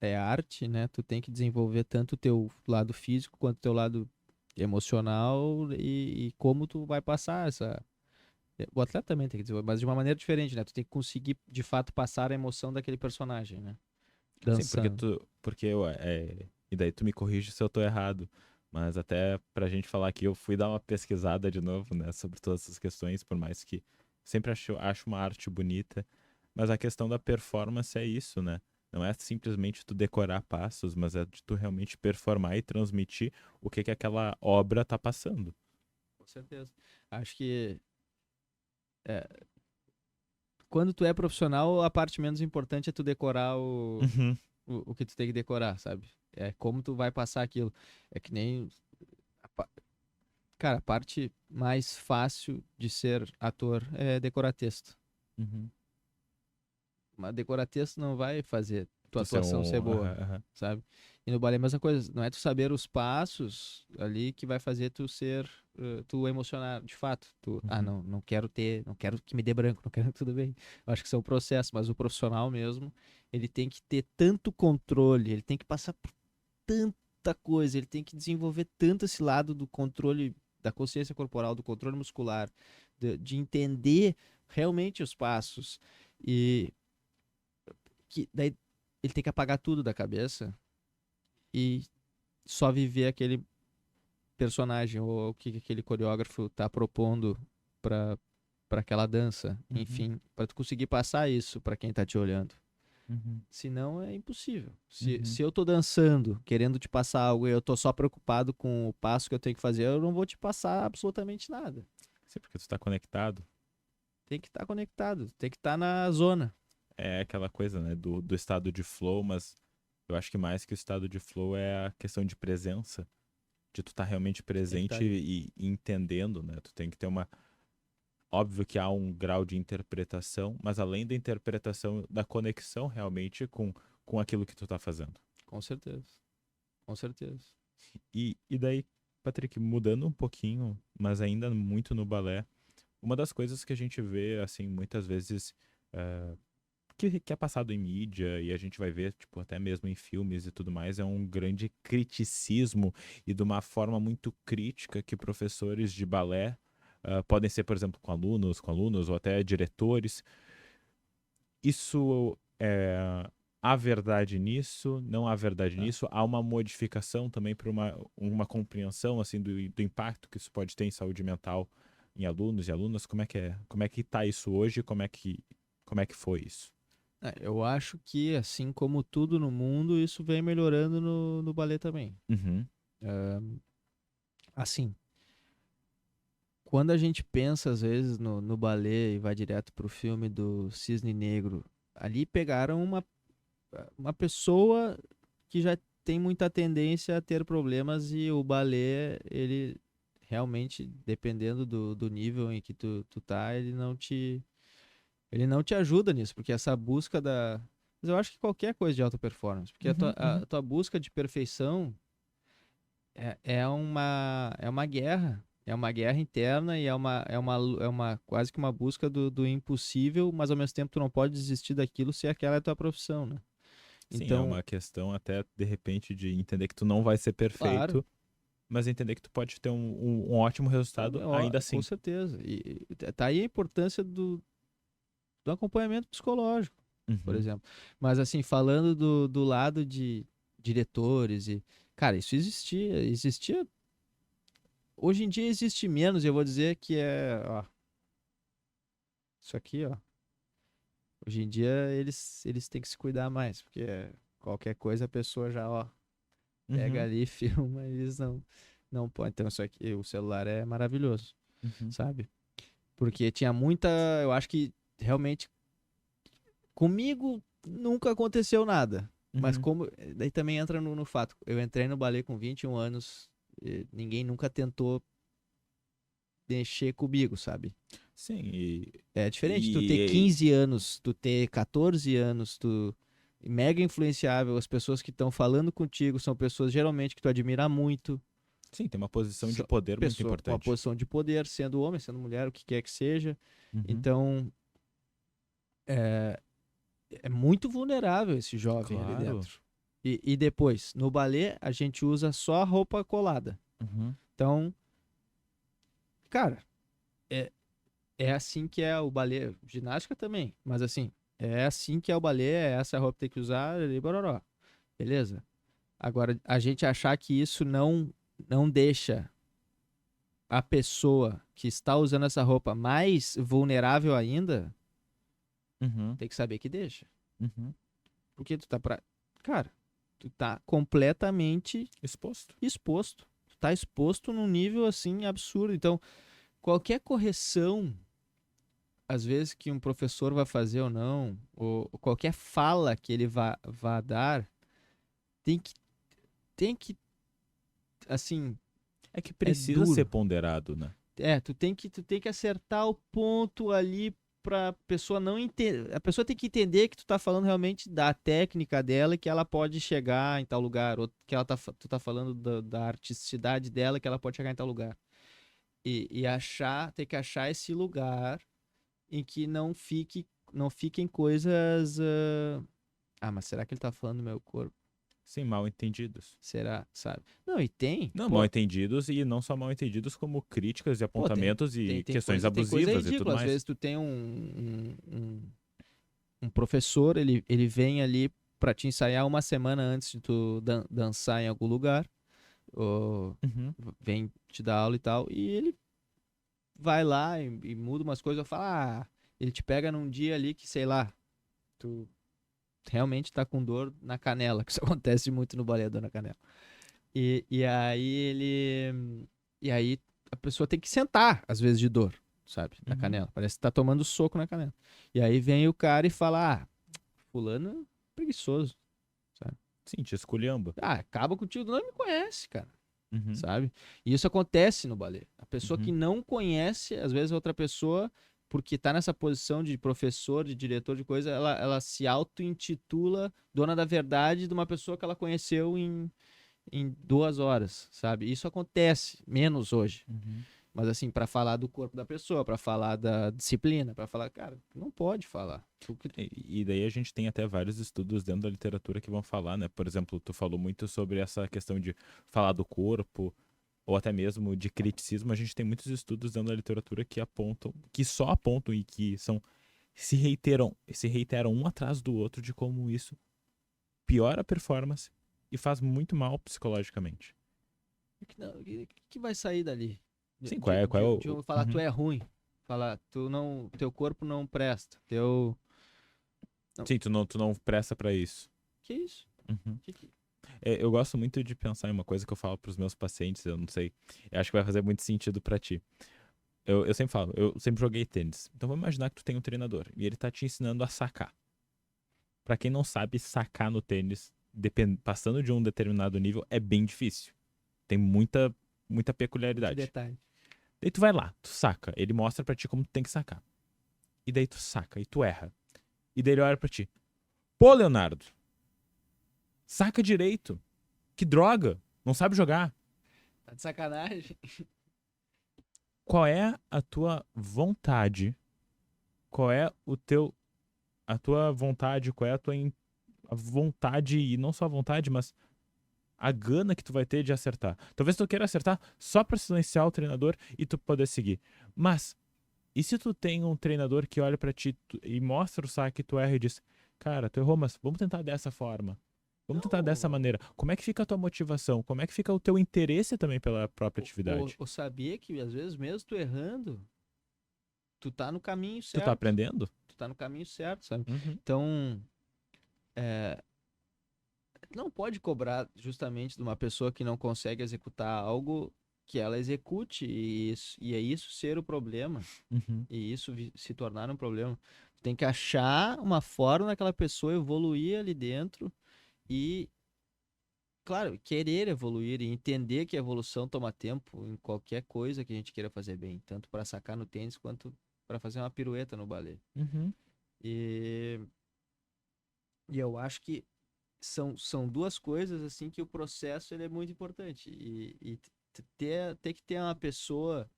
é arte, né? Tu tem que desenvolver tanto o teu lado físico quanto o teu lado emocional e como tu vai passar essa. O atleta também tem que desenvolver, mas de uma maneira diferente, né? Tu tem que conseguir, de fato, passar a emoção daquele personagem, né? Sim, porque Dançando. tu. Porque eu. E daí tu me corrige se eu tô errado. Mas até pra gente falar aqui, eu fui dar uma pesquisada de novo, né, sobre todas essas questões, por mais que sempre acho uma arte bonita. Mas a questão da performance é isso, né? Não é simplesmente tu decorar passos, mas é de tu realmente performar e transmitir o que aquela obra tá passando. Com certeza. Acho que é, quando tu é profissional, a parte menos importante é tu decorar Uhum, o que tu tem que decorar, sabe? É como tu vai passar aquilo. É que nem. a pa- Cara, a parte mais fácil de ser ator é decorar texto. uhum. Mas decorar texto não vai fazer tua Tu ser atuação ser um. boa, Aham, aham. sabe? E no balé é a mesma coisa. Não é tu saber os passos ali que vai fazer tu ser. Tu emocionar de fato. Uhum, Não quero ter. Não quero que me dê branco, não quero. Tudo bem. Eu acho que isso é um processo, mas o profissional mesmo, ele tem que ter tanto controle, ele tem que passar por tanta coisa, ele tem que desenvolver tanto esse lado do controle da consciência corporal, do controle muscular, de entender realmente os passos e que daí ele tem que apagar tudo da cabeça e só viver aquele personagem ou o que aquele coreógrafo tá propondo para aquela dança, uhum, enfim, para tu conseguir passar isso para quem tá te olhando. uhum, Senão é impossível. uhum. Se eu tô dançando, querendo te passar algo e eu tô só preocupado com o passo que eu tenho que fazer, eu não vou te passar absolutamente nada. Sim, porque tu tá conectado. Tem que estar conectado, tem que estar na zona. É aquela coisa, né, do estado de flow, mas eu acho que mais que o estado de flow é a questão de presença, de tu estar realmente Tem que estar presente ali. e entendendo, né? Tu tem que ter uma. Óbvio que há um grau de interpretação, mas além da interpretação, da conexão realmente com aquilo que tu tá fazendo. Com certeza. Com certeza. E daí, Patrick, mudando um pouquinho, mas ainda muito no balé, uma das coisas que a gente vê, assim, muitas vezes. Que é passado em mídia e a gente vai ver, tipo, até mesmo em filmes e tudo mais, é um grande criticismo e de uma forma muito crítica que professores de balé podem ser, por exemplo, com alunos ou até diretores. Isso há verdade nisso? Não há verdade Tá. nisso? Há uma modificação também para uma compreensão assim do impacto que isso pode ter em saúde mental em alunos e alunas? Como é que é? Como é que tá isso hoje? Como é que foi isso? Eu acho que, assim como tudo no mundo, isso vem melhorando no balé também. Uhum. Assim, quando a gente pensa, às vezes, no balé e vai direto pro filme do Cisne Negro, ali pegaram uma pessoa que já tem muita tendência a ter problemas e o balé, ele realmente, dependendo do nível em que tu tá, ele não te ajuda nisso, porque essa busca da... Mas eu acho que qualquer coisa de alta performance, porque Uhum, a tua busca de perfeição é uma guerra. É uma guerra interna e é uma quase que uma busca do impossível, mas ao mesmo tempo tu não pode desistir daquilo se aquela é a tua profissão, né? Sim, é Então, uma questão até, de repente, de entender que tu não vai ser claro, perfeito, mas entender que tu pode ter um ótimo resultado ainda com assim. certeza. Tá aí a importância do acompanhamento psicológico, por Uhum, exemplo. Mas assim, falando do lado de diretores e, cara, isso existia. Hoje em dia existe menos, eu vou dizer que ó, isso aqui, ó. Hoje em dia eles têm que se cuidar mais, porque qualquer coisa a pessoa já, ó, pega uhum, ali, filma, eles não podem. Então isso aqui, o celular é maravilhoso, uhum, sabe? Porque tinha muita, eu acho que realmente comigo nunca aconteceu nada. Mas uhum. como, daí também entra no fato, eu entrei no ballet com 21 anos, e ninguém nunca tentou mexer comigo, sabe? Sim, e, É diferente tu ter e, 15 anos, tu ter 14 anos, tu mega influenciável, as pessoas que estão falando contigo são pessoas geralmente que tu admira muito, sim, tem uma posição de são poder muito pessoa com uma importante. posição de poder, sendo homem, sendo mulher, o que quer que seja. Uhum. Então, é, é muito vulnerável esse jovem ali Claro. dentro. E depois, no balé, a gente usa só a roupa colada. Uhum. Então, cara, é, é assim que é o balé. Ginástica também, mas assim, é assim que é o balé, é essa roupa que tem que usar, e bororó. Beleza? Agora, a gente achar que isso não deixa a pessoa que está usando essa roupa mais vulnerável ainda, Uhum. tem que saber que deixa. Uhum. Porque tu tá pra. Cara, tu tá completamente Exposto. exposto. Tu tá exposto num nível assim absurdo. Então, qualquer correção, às vezes, que um professor vai fazer ou não, ou qualquer fala que ele vá dar, tem que, tem que, assim, É que é precisa ser duro. ponderado, né? Tu tem que acertar o ponto ali pra pessoa não entender. A pessoa tem que entender que tu tá falando realmente da técnica dela e que ela pode chegar em tal lugar, ou que tu tá falando da artisticidade dela que ela pode chegar em tal lugar. E achar, ter que achar esse lugar em que não fiquem coisas. Mas será que ele tá falando do meu corpo? Sem mal entendidos. Será, sabe? Não, e tem. Não, mal entendidos e não só mal entendidos, como críticas e Pô, apontamentos e questões tem coisa abusivas e tudo ridícula. Às mais. vezes tu tem um professor, ele vem ali pra te ensaiar uma semana antes de tu dançar em algum lugar, ou Uhum. vem te dar aula e tal, e ele vai lá e muda umas coisas, eu falo, ele te pega num dia ali que, sei lá, tu realmente tá com dor na canela, que isso acontece muito no balé, dor na canela. E aí e aí a pessoa tem que sentar, às vezes, de dor, sabe? Na Uhum. canela. Parece que tá tomando soco na canela. E aí vem o cara e fala: fulano é preguiçoso, sabe? Sim, te esculhamba. Acaba contigo, não me conhece, cara, Uhum. sabe? E isso acontece no balé. A pessoa que Uhum. não conhece, às vezes, outra pessoa, porque tá nessa posição de professor, de diretor de coisa, ela se auto-intitula dona da verdade de uma pessoa que ela conheceu em 2 horas, sabe? Isso acontece menos hoje. Uhum. Mas assim, pra falar do corpo da pessoa, pra falar da disciplina, pra falar, cara, não pode falar. E daí a gente tem até vários estudos dentro da literatura que vão falar, né? Por exemplo, tu falou muito sobre essa questão de falar do corpo, ou até mesmo de criticismo. A gente tem muitos estudos dentro da literatura que apontam, que só apontam e que são se reiteram um atrás do outro de como isso piora a performance e faz muito mal psicologicamente. O que vai sair dali? Sim, qual é De o... eu falar, tu Uhum. é ruim. Falar, teu corpo não presta. Não, Sim, tu não presta pra isso. que isso? Uhum. Que... É, eu gosto muito de pensar em uma coisa que eu falo pros meus pacientes, eu não sei, eu acho que vai fazer muito sentido pra ti. Eu sempre falo, eu sempre joguei tênis. Então vamos imaginar que tu tem um treinador e ele tá te ensinando a sacar. Pra quem não sabe, sacar no tênis, passando de um determinado nível, é bem difícil. Tem muita muita Que peculiaridade. detalhe. Daí tu vai lá, tu saca, ele mostra pra ti como tu tem que sacar. E daí tu saca, e tu erra. E daí ele olha pra ti. Pô, Leonardo, saca direito. Que droga, não sabe jogar. Tá de sacanagem. Qual é a tua vontade? Qual é a tua vontade? Qual é a vontade, e não só a vontade, mas a gana que tu vai ter de acertar? Talvez tu queira acertar só pra silenciar o treinador e tu poder seguir. Mas, e se tu tem um treinador que olha pra ti e mostra o saque, tu erra e diz, cara, tu errou, mas vamos tentar dessa forma. Vamos tentar dessa Não, maneira. Como é que fica a tua motivação? Como é que fica o teu interesse também pela própria atividade? ou sabia que às vezes mesmo tu errando, tu tá no caminho Tu tá certo. aprendendo? Tu tá no caminho certo, sabe? Uhum. Então, não pode cobrar justamente de uma pessoa que não consegue executar algo que ela execute e é isso ser o problema Uhum. e isso se tornar um problema. Tem que achar uma forma daquela pessoa evoluir ali dentro e, claro, querer evoluir e entender que a evolução toma tempo em qualquer coisa que a gente queira fazer bem, tanto para sacar no tênis quanto para fazer uma pirueta no balé. Uhum. E, e eu acho que são duas coisas assim que o processo ele é muito importante e ter que ter uma pessoa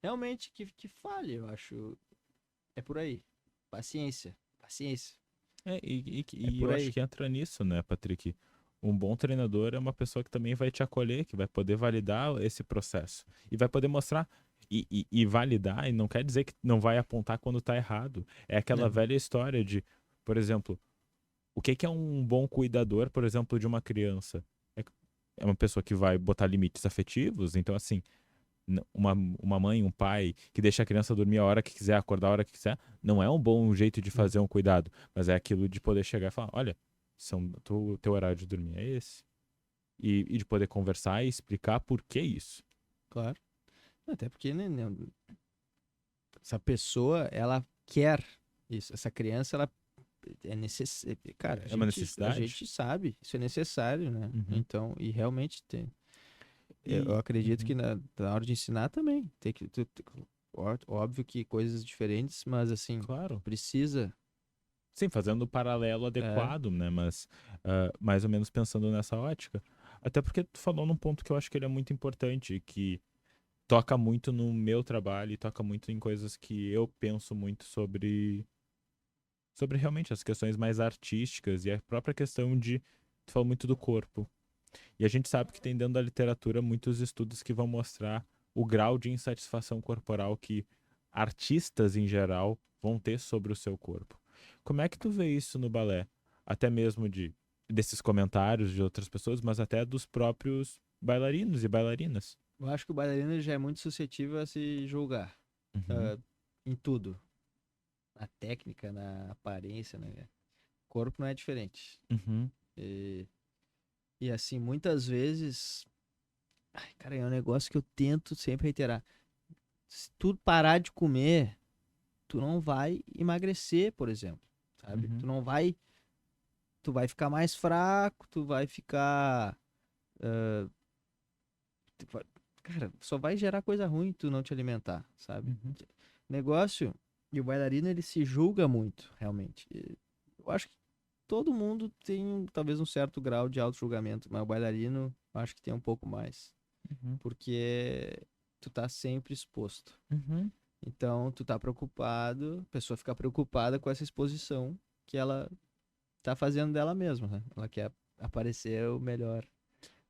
realmente que fale, eu acho, é por aí. Paciência, paciência, é E por eu acho aí. que entra nisso, né, Patrick? Um bom treinador é uma pessoa que também vai te acolher, que vai poder validar esse processo. E vai poder mostrar. E validar, e não quer dizer que não vai apontar quando tá errado. É aquela Não, velha história de, por exemplo, o que que é um bom cuidador, por exemplo, de uma criança? É, é uma pessoa que vai botar limites afetivos, então assim, uma mãe, um pai que deixa a criança dormir a hora que quiser, acordar a hora que quiser, não é um bom jeito de não, fazer um cuidado, mas é aquilo de poder chegar e falar, olha, teu horário de dormir é esse. E de poder conversar e explicar por que isso. claro. Até porque né, essa pessoa, ela quer isso. Essa criança, ela é necessário. Cara, É uma a necessidade. gente sabe, isso é necessário, né? Uhum. Então, e realmente tem. Eu E, acredito que uhum. na hora de ensinar também. Tem que, óbvio que coisas diferentes, mas assim, Claro. precisa. Sim, fazendo o paralelo É, adequado, né? Mas mais ou menos pensando nessa ótica. Até porque tu falou num ponto que eu acho que ele é muito importante, que toca muito no meu trabalho e toca muito em coisas que eu penso muito sobre realmente as questões mais artísticas e a própria questão de tu falou muito do corpo. E a gente sabe que tem dentro da literatura muitos estudos que vão mostrar o grau de insatisfação corporal que artistas em geral vão ter sobre o seu corpo. Como é que tu vê isso no balé? Até mesmo desses comentários de outras pessoas, mas até dos próprios bailarinos e bailarinas. eu acho que o bailarino já é muito suscetível a se julgar Uhum, ah, em tudo. Na técnica, na aparência, né? O corpo não é diferente. uhum, E, e assim, muitas vezes. Ai, cara, é um negócio que eu tento sempre reiterar. Se tu parar de comer, tu não vai emagrecer, por exemplo, sabe? uhum, Tu vai ficar mais fraco, tu vai ficar, tu vai- cara, só vai gerar coisa ruim tu não te alimentar, sabe? uhum, Negócio, e o bailarino ele se julga muito, realmente. E eu acho que todo mundo tem talvez um certo grau de auto-julgamento, mas o bailarino eu acho que tem um pouco mais, uhum, porque tu tá sempre exposto. uhum. Então, tu tá preocupado, a pessoa fica preocupada com essa exposição que ela tá fazendo dela mesma, né? Ela quer aparecer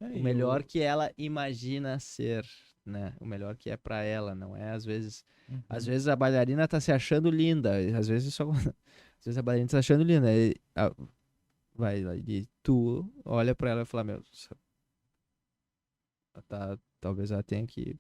É, o e melhor que ela imagina ser, né? O melhor que é pra ela, não é às uhum, vezes a bailarina tá se achando linda, e às vezes só às vezes a bailarina tá se achando linda, vai lá e tu olha pra ela e fala, meu, talvez ela tenha que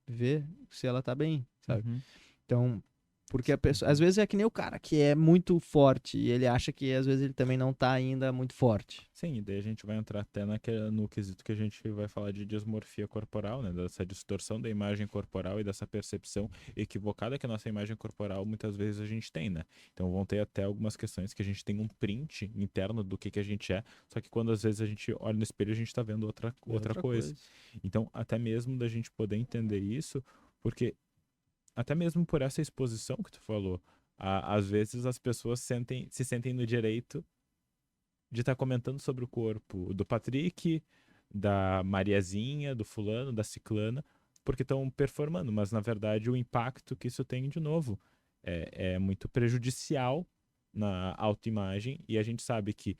ver se ela tá bem, sabe? uhum, Então, Porque a pessoa, às vezes é que nem o cara que é muito forte e ele acha que às vezes ele também não tá ainda muito forte. Sim, e daí a gente vai entrar até no quesito que a gente vai falar de dismorfia corporal, né? Dessa distorção da imagem corporal e dessa percepção equivocada que a nossa imagem corporal muitas vezes a gente tem, né? Então vão ter até algumas questões que a gente tem um print interno do que a gente é, só que quando às vezes a gente olha no espelho a gente tá vendo É outra coisa. Então, até mesmo da gente poder entender isso, porque até mesmo por essa exposição que tu falou, às vezes as pessoas se sentem no direito de estar comentando sobre o corpo do Patrick, da Mariazinha, do fulano, da ciclana, porque estão performando, mas na verdade o impacto que isso tem, de novo, é muito prejudicial na autoimagem, e a gente sabe que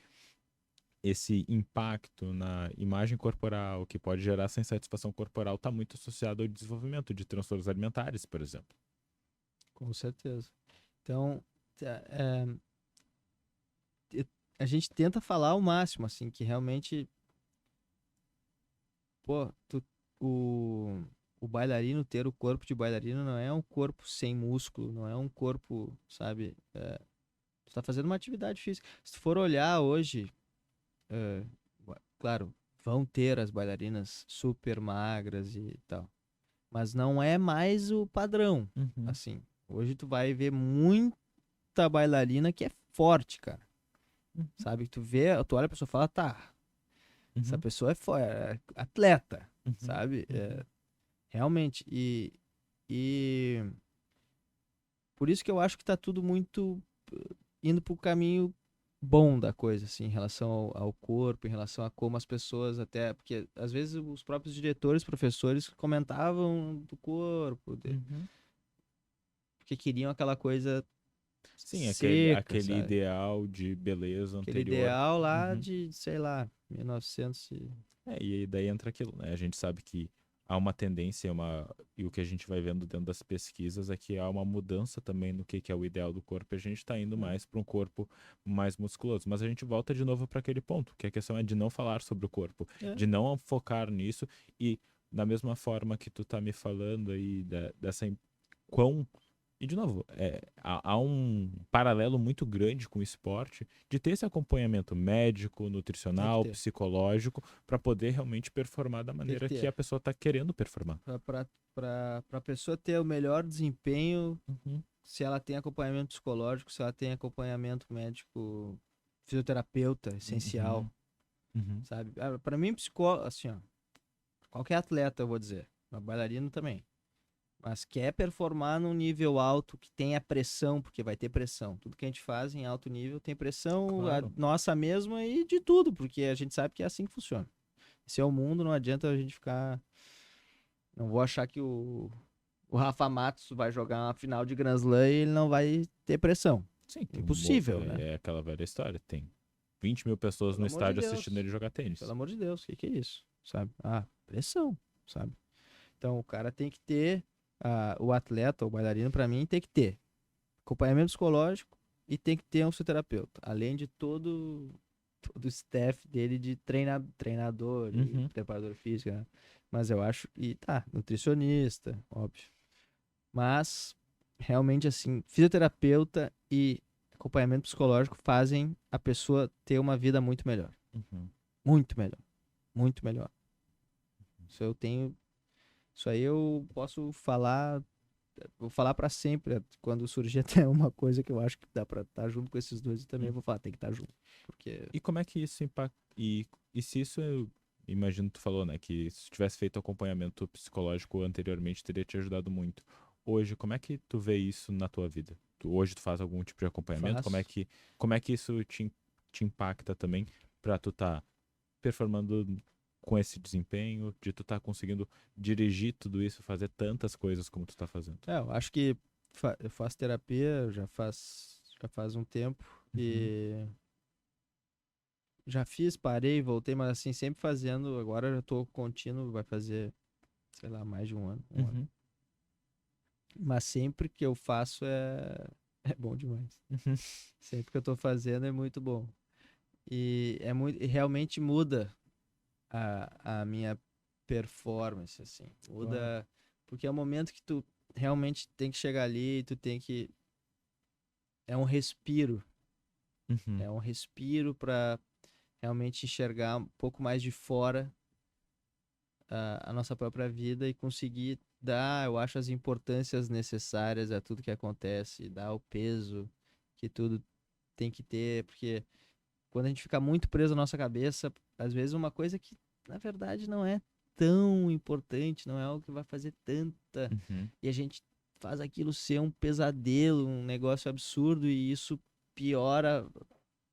esse impacto na imagem corporal, que pode gerar essa insatisfação corporal, está muito associado ao desenvolvimento de transtornos alimentares, por exemplo. Com certeza. Então, é, a gente tenta falar ao máximo, assim, que realmente, pô, o bailarino ter o corpo de bailarino não é um corpo sem músculo, não é um corpo, sabe? Tu tá fazendo uma atividade física. Se tu for olhar hoje, é, claro, vão ter as bailarinas super magras e tal, mas não é mais o padrão, Uhum. assim. Hoje tu vai ver muita bailarina que é forte, cara. Uhum. Sabe? Tu vê, tu olha a pessoa e fala, tá, essa Uhum. pessoa é atleta, Uhum. sabe? Uhum. Realmente. E por isso que eu acho que tá tudo muito indo pro caminho bom da coisa, assim, em relação ao corpo, em relação a como as pessoas até, porque às vezes os próprios diretores, professores comentavam do corpo, Uhum. porque queriam aquela coisa Sim, seca, aquele sabe? ideal de beleza Aquele anterior. ideal lá Uhum. de, sei lá, 1900 E aí daí entra aquilo, né? A gente sabe que há uma tendência, e o que a gente vai vendo dentro das pesquisas é que há uma mudança também no que é o ideal do corpo, e a gente está indo mais para um corpo mais musculoso. Mas a gente volta de novo para aquele ponto, que a questão é de não falar sobre o corpo, é, de não focar nisso, e da mesma forma que tu tá me falando aí dessa quão. E, de novo, há um paralelo muito grande com o esporte de ter esse acompanhamento médico, tem que nutricional, ter. psicológico, para poder realmente performar da Tem que maneira que a ter. pessoa está querendo performar. Para a pessoa ter o melhor desempenho, Uhum, se ela tem acompanhamento psicológico, se ela tem acompanhamento médico, fisioterapeuta, essencial, uhum, uhum, sabe? Para mim, psicólogo, assim, ó, qualquer atleta, eu vou dizer, uma bailarina também, mas quer performar num nível alto, que tenha pressão, porque vai ter pressão. Tudo que a gente faz em alto nível tem pressão, a claro. nossa mesma e de tudo, porque a gente sabe que é assim que funciona. Esse é o mundo, não adianta a gente ficar. Não vou achar que o Rafa Matos vai jogar uma final de Grand Slam e ele não vai ter pressão. Sim, tem Impossível, né? é aquela velha história. Tem 20 mil pessoas Pelo no amor de estádio assistindo Deus. ele jogar Pelo tênis. amor de Deus, o que é isso? Sabe? Pressão, sabe? Então o cara tem que ter, o atleta, o bailarino, pra mim, tem que ter acompanhamento psicológico e tem que ter um fisioterapeuta. Além de todo o staff dele de treinador e Uhum, preparador físico, né? Mas eu acho, e tá, nutricionista, óbvio. Mas, realmente, assim, fisioterapeuta e acompanhamento psicológico fazem a pessoa ter uma vida muito melhor. uhum. Muito melhor. Muito melhor. Isso eu tenho. Isso aí eu posso falar. Vou falar pra sempre. Quando surgir até uma coisa que eu acho que dá pra estar junto com esses dois, eu também vou falar, tem que estar junto. Porque. E como é que isso impacta? E se isso, eu imagino que tu falou, né? Que se tu tivesse feito acompanhamento psicológico anteriormente, teria te ajudado muito. Hoje, como é que tu vê isso na tua vida? Hoje tu faz algum tipo de acompanhamento? Faço. Como é que isso te impacta também pra tu tá performando com esse desempenho, de tu tá conseguindo dirigir tudo isso, fazer tantas coisas como tu tá fazendo? Eu acho que eu faço terapia já faz um tempo. Uhum, E já fiz, parei, voltei, mas assim, sempre fazendo. Agora eu já tô contínuo, vai fazer, sei lá, mais de um ano. Um ano. uhum, Mas sempre que eu faço é bom demais. uhum. Sempre que eu tô fazendo é muito bom. E realmente muda a minha performance, assim. Claro. Muda, porque é o momento que tu realmente tem que chegar ali, tu tem que é um respiro. Uhum. É um respiro para realmente enxergar um pouco mais de fora a nossa própria vida e conseguir dar, eu acho, as importâncias necessárias a tudo que acontece, dar o peso que tudo tem que ter, porque quando a gente fica muito preso na nossa cabeça, às vezes uma coisa que na verdade não é tão importante, não é algo que vai fazer tanta, Uhum. e a gente faz aquilo ser um pesadelo, um negócio absurdo, e isso piora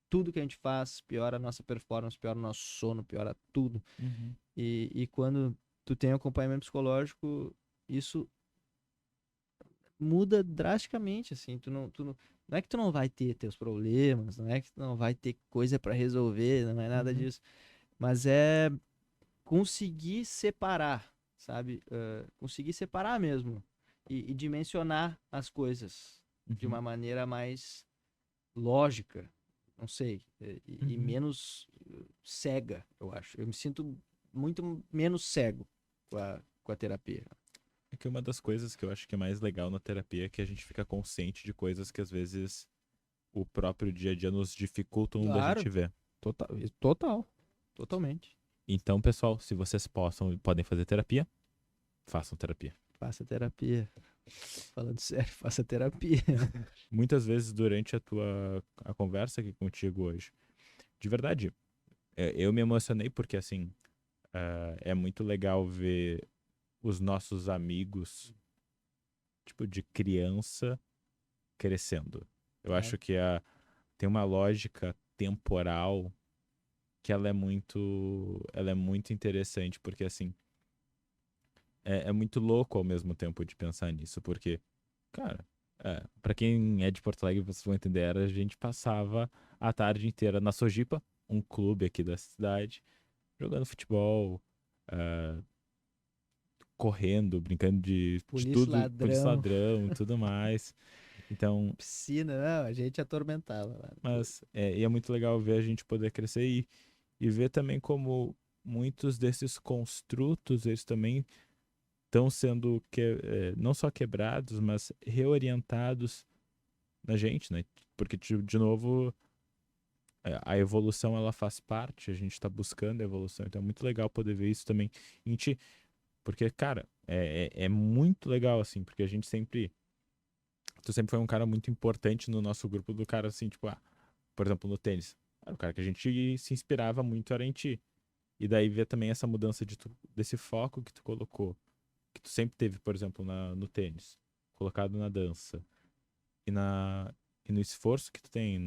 tudo que a gente faz, piora a nossa performance, piora o nosso sono, piora tudo. Uhum. E quando tu tem acompanhamento psicológico, isso muda drasticamente, assim, não é que tu não vai ter teus problemas, não é que tu não vai ter coisa pra resolver, não é nada Uhum. disso, mas é conseguir separar, sabe? Conseguir separar mesmo e dimensionar as coisas de Uhum. uma maneira mais lógica, não sei, e Uhum. menos cega, eu acho. Eu me sinto muito menos cego com a terapia. É que uma das coisas que eu acho que é mais legal na terapia é que a gente fica consciente de coisas que às vezes o próprio dia a dia nos dificultam da gente Claro, ver. total, totalmente. Então, pessoal, se vocês podem fazer terapia, façam terapia. Faça terapia. Falando sério, faça terapia. Muitas vezes durante a conversa aqui contigo hoje, de verdade, eu me emocionei porque assim, é muito legal ver os nossos amigos, tipo, de criança crescendo. Eu É, acho que tem uma lógica temporal que ela é muito interessante, porque assim, é muito louco ao mesmo tempo de pensar nisso, porque, cara, pra quem é de Porto Alegre, vocês vão entender, a gente passava a tarde inteira na Sojipa, um clube aqui da cidade, jogando futebol, é, correndo, brincando de polícia tudo, polícia ladrão, ladrão e tudo mais. Então, piscina, não, a gente atormentava lá. mas e é muito legal ver a gente poder crescer e ver também como muitos desses construtos, eles também estão sendo não só quebrados, mas reorientados na gente, né? Porque, de novo, a evolução ela faz parte, a gente está buscando a evolução, então é muito legal poder ver isso também em ti, porque, cara, é muito legal, assim, porque a gente sempre. Tu sempre foi um cara muito importante no nosso grupo do cara, assim, tipo, por exemplo, no tênis. Era o cara que a gente se inspirava muito era em ti. E daí ver também essa mudança desse foco que tu colocou, que tu sempre teve, por exemplo, no tênis, colocado na dança e, e no esforço que tu tem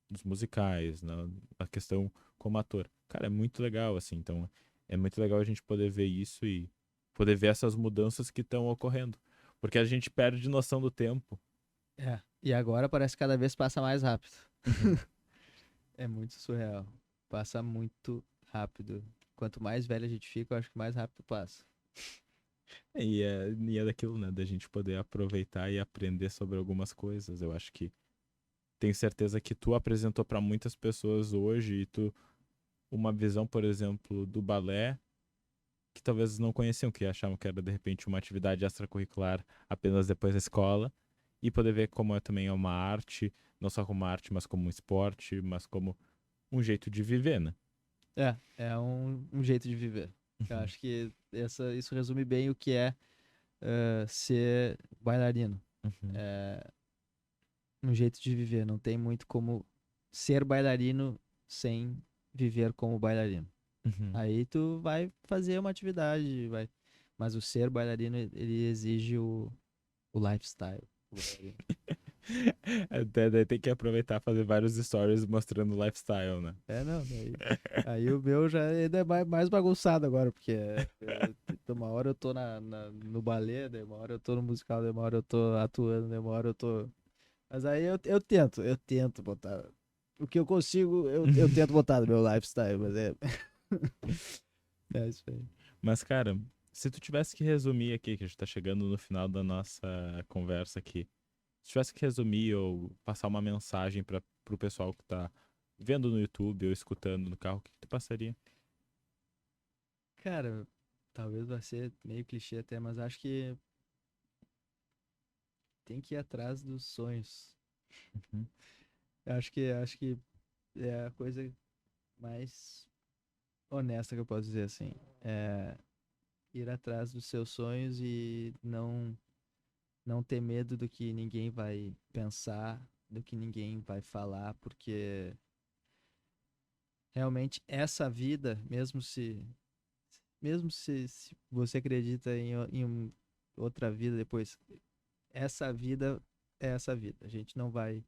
nos musicais, na questão como ator. Cara, é muito legal, assim. Então, é muito legal a gente poder ver isso e poder ver essas mudanças que estão ocorrendo. Porque a gente perde noção do tempo. É. E agora parece que cada vez passa mais rápido. Uhum. É muito surreal. Passa muito rápido. Quanto mais velho a gente fica, eu acho que mais rápido passa. E é daquilo, né? Da gente poder aproveitar e aprender sobre algumas coisas. Eu acho que tenho certeza que tu apresentou para muitas pessoas hoje e tu uma visão, por exemplo, do balé que talvez não conheciam, que achavam que era de repente uma atividade extracurricular apenas depois da escola e poder ver como também é uma arte, não só como arte, mas como um esporte, mas como um jeito de viver, né? É um jeito de viver. Eu Uhum. acho que isso resume bem o que é ser bailarino. Uhum. É um jeito de viver. Não tem muito como ser bailarino sem viver como bailarino. Uhum. Aí tu vai fazer uma atividade, vai. Mas o ser bailarino, ele exige o lifestyle. O bailarino. Até daí tem que aproveitar e fazer vários stories mostrando o lifestyle, né? Não, daí. Aí o meu já ainda é mais bagunçado agora, porque de uma hora eu tô no balé, daí uma hora eu tô no musical, daí uma hora eu tô atuando, daí uma hora eu tô. Mas aí eu tento botar. O que eu consigo, eu tento botar no meu lifestyle, mas é. É isso aí. Mas, cara, se tu tivesse que resumir aqui, que a gente tá chegando no final da nossa conversa aqui, se tivesse que resumir ou passar uma mensagem para pro pessoal que tá vendo no YouTube ou escutando no carro, o que que tu passaria? Cara, talvez vai ser meio clichê até, mas acho que tem que ir atrás dos sonhos. Uhum. Eu acho que é a coisa mais honesta que eu posso dizer assim. É ir atrás dos seus sonhos e não ter medo do que ninguém vai pensar, do que ninguém vai falar, porque realmente essa vida, mesmo se você acredita em outra vida depois, essa vida é essa vida. A gente não vai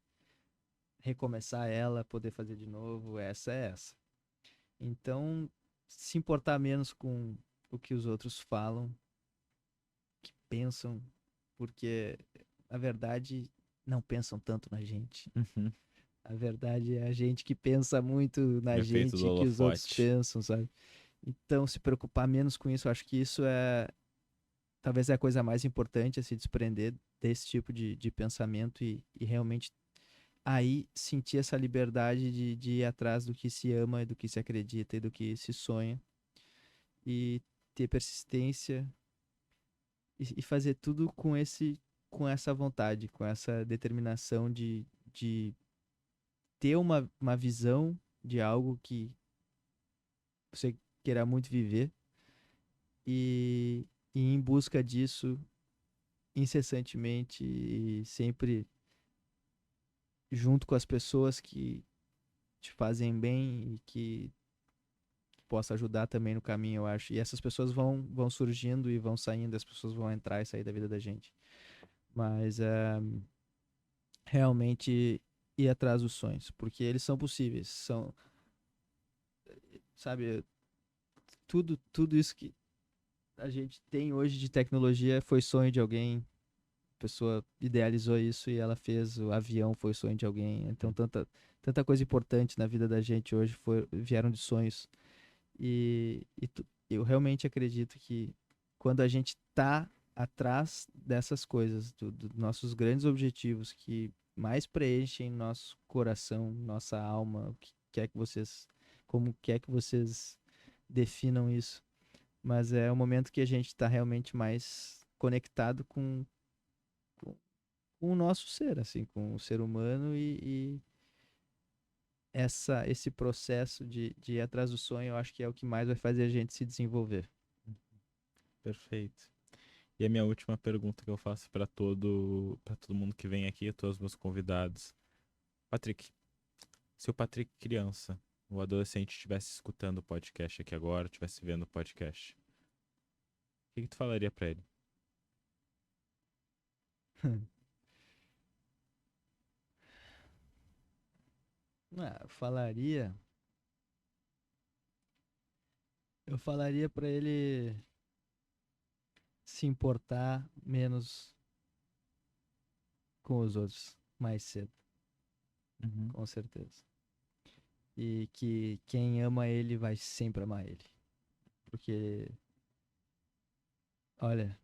recomeçar ela, poder fazer de novo, essa é essa. Então, se importar menos com o que os outros falam, que pensam, porque a verdade não pensam tanto na gente. Uhum. A verdade é a gente que pensa muito na Efeito do gente que os outros holofote. pensam, sabe? Então, se preocupar menos com isso, eu acho que isso é talvez é a coisa mais importante a se desprender desse tipo de pensamento e realmente aí sentir essa liberdade de ir atrás do que se ama, do que se acredita e do que se sonha e ter persistência e fazer tudo com essa vontade, com essa determinação de ter uma visão de algo que você queira muito viver e, e ir em busca disso incessantemente e sempre junto com as pessoas que te fazem bem e que possa ajudar também no caminho, eu acho. E essas pessoas vão surgindo e vão saindo, as pessoas vão entrar e sair da vida da gente. Mas realmente ir atrás dos sonhos, porque eles são possíveis. São, sabe, tudo isso que a gente tem hoje de tecnologia foi sonho de alguém. A pessoa idealizou isso e ela fez, o avião foi sonho de alguém. Então, tanta coisa importante na vida da gente hoje vieram de sonhos. Eu realmente acredito que quando a gente tá atrás dessas coisas, dos nossos grandes objetivos que mais preenchem nosso coração, nossa alma, o que quer que vocês, como quer que vocês definam isso, mas é o momento que a gente está realmente mais conectado com, com o nosso ser, assim, com o ser humano e esse processo de ir atrás do sonho, eu acho que é o que mais vai fazer a gente se desenvolver. Perfeito. E a minha última pergunta que eu faço para todo mundo que vem aqui, todos os meus convidados. Patrick, se o Patrick criança, o adolescente estivesse escutando o podcast aqui agora, estivesse vendo o podcast, o que tu falaria pra ele? Ah, eu falaria para ele se importar menos com os outros mais cedo, Uhum. com certeza. E que quem ama ele vai sempre amar ele. Porque, olha,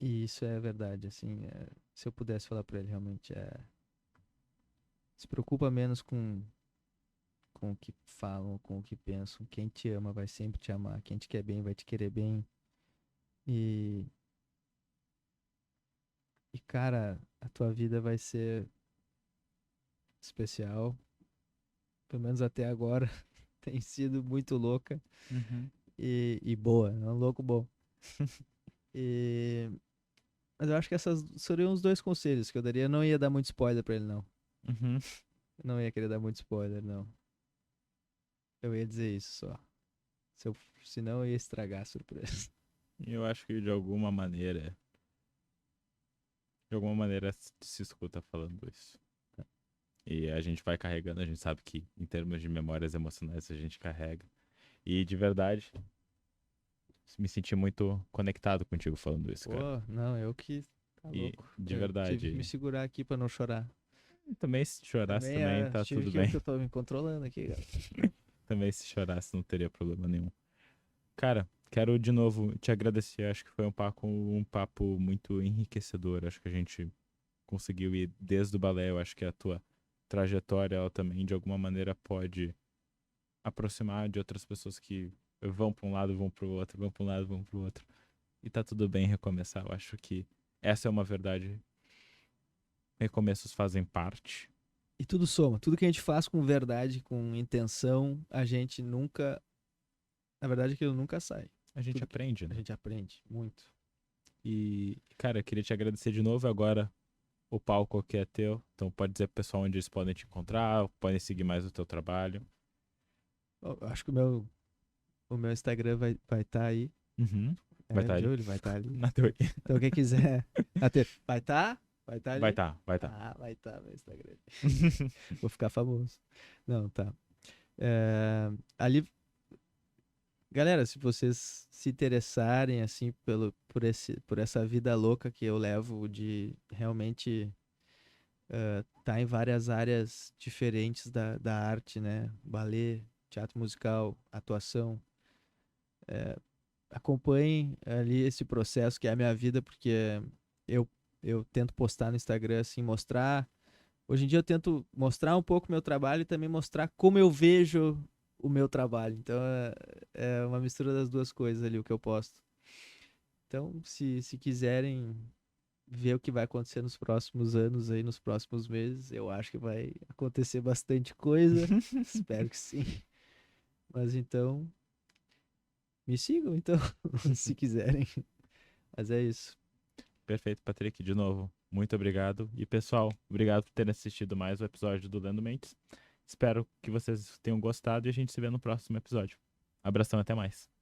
e isso é verdade, assim, se eu pudesse falar para ele realmente se preocupa menos com o que falam, com o que pensam. Quem te ama vai sempre te amar, quem te quer bem vai te querer bem. E, e cara, a tua vida vai ser especial, pelo menos até agora, tem sido muito louca Uhum. e boa, é um louco bom. E, mas eu acho que esses seriam os dois conselhos que eu daria. Eu não ia dar muito spoiler pra ele, não. Uhum. Eu não ia querer dar muito spoiler, não. Eu ia dizer isso só. Se eu, Senão eu ia estragar a surpresa. E eu acho que de alguma maneira se escuta falando isso. E a gente vai carregando, a gente sabe que em termos de memórias emocionais a gente carrega. E de verdade, me senti muito conectado contigo falando isso, cara. Pô, não, eu que. Tá E louco. de Eu tive que me verdade, segurar aqui pra não chorar. também se chorasse Também também tá tive tudo que. bem. Que eu tô me controlando aqui, cara. Também se chorasse não teria problema nenhum. Cara, quero de novo te agradecer. Acho que foi um papo muito enriquecedor. Acho que a gente conseguiu ir desde o balé. Eu acho que a tua trajetória, ela também, de alguma maneira, pode aproximar de outras pessoas que vão para um lado, vão para o outro, vão para um lado, vão para o outro. E tá tudo bem recomeçar. Eu acho que essa é uma verdade recomeços fazem parte. E tudo soma. Tudo que a gente faz com verdade, com intenção, a gente nunca. Na verdade, aquilo nunca sai. A gente Tudo aprende, A né? gente aprende muito. E, cara, eu queria te agradecer de novo. Agora o palco aqui é teu. Então pode dizer pro pessoal onde eles podem te encontrar, podem seguir mais o teu trabalho. Eu acho que o meu Instagram vai estar aí. Uhum. Vai estar ali. Viu? Ele vai estar ali. Na teu aqui. Então, quem quiser. Vai estar? Vai estar ali? Vai estar, vai estar. Ah, vai estar meu Instagram. Vou ficar famoso. Não, tá. Ali, galera, se vocês se interessarem assim por essa vida louca que eu levo de realmente tá em várias áreas diferentes da arte, né? Ballet, teatro musical, atuação. Acompanhem ali esse processo que é a minha vida, porque eu, eu tento postar no Instagram, assim, mostrar. Hoje em dia eu tento mostrar um pouco meu trabalho e também mostrar como eu vejo o meu trabalho. Então é uma mistura das duas coisas ali o que eu posto. Então, se quiserem ver o que vai acontecer nos próximos anos aí, nos próximos meses, eu acho que vai acontecer bastante coisa. Espero que sim. Mas então, me sigam então, se quiserem. Mas é isso. Perfeito, Patrick. De novo, muito obrigado. E pessoal, obrigado por terem assistido mais o episódio do Lendo Mentes. Espero que vocês tenham gostado e a gente se vê no próximo episódio. Abração, até mais.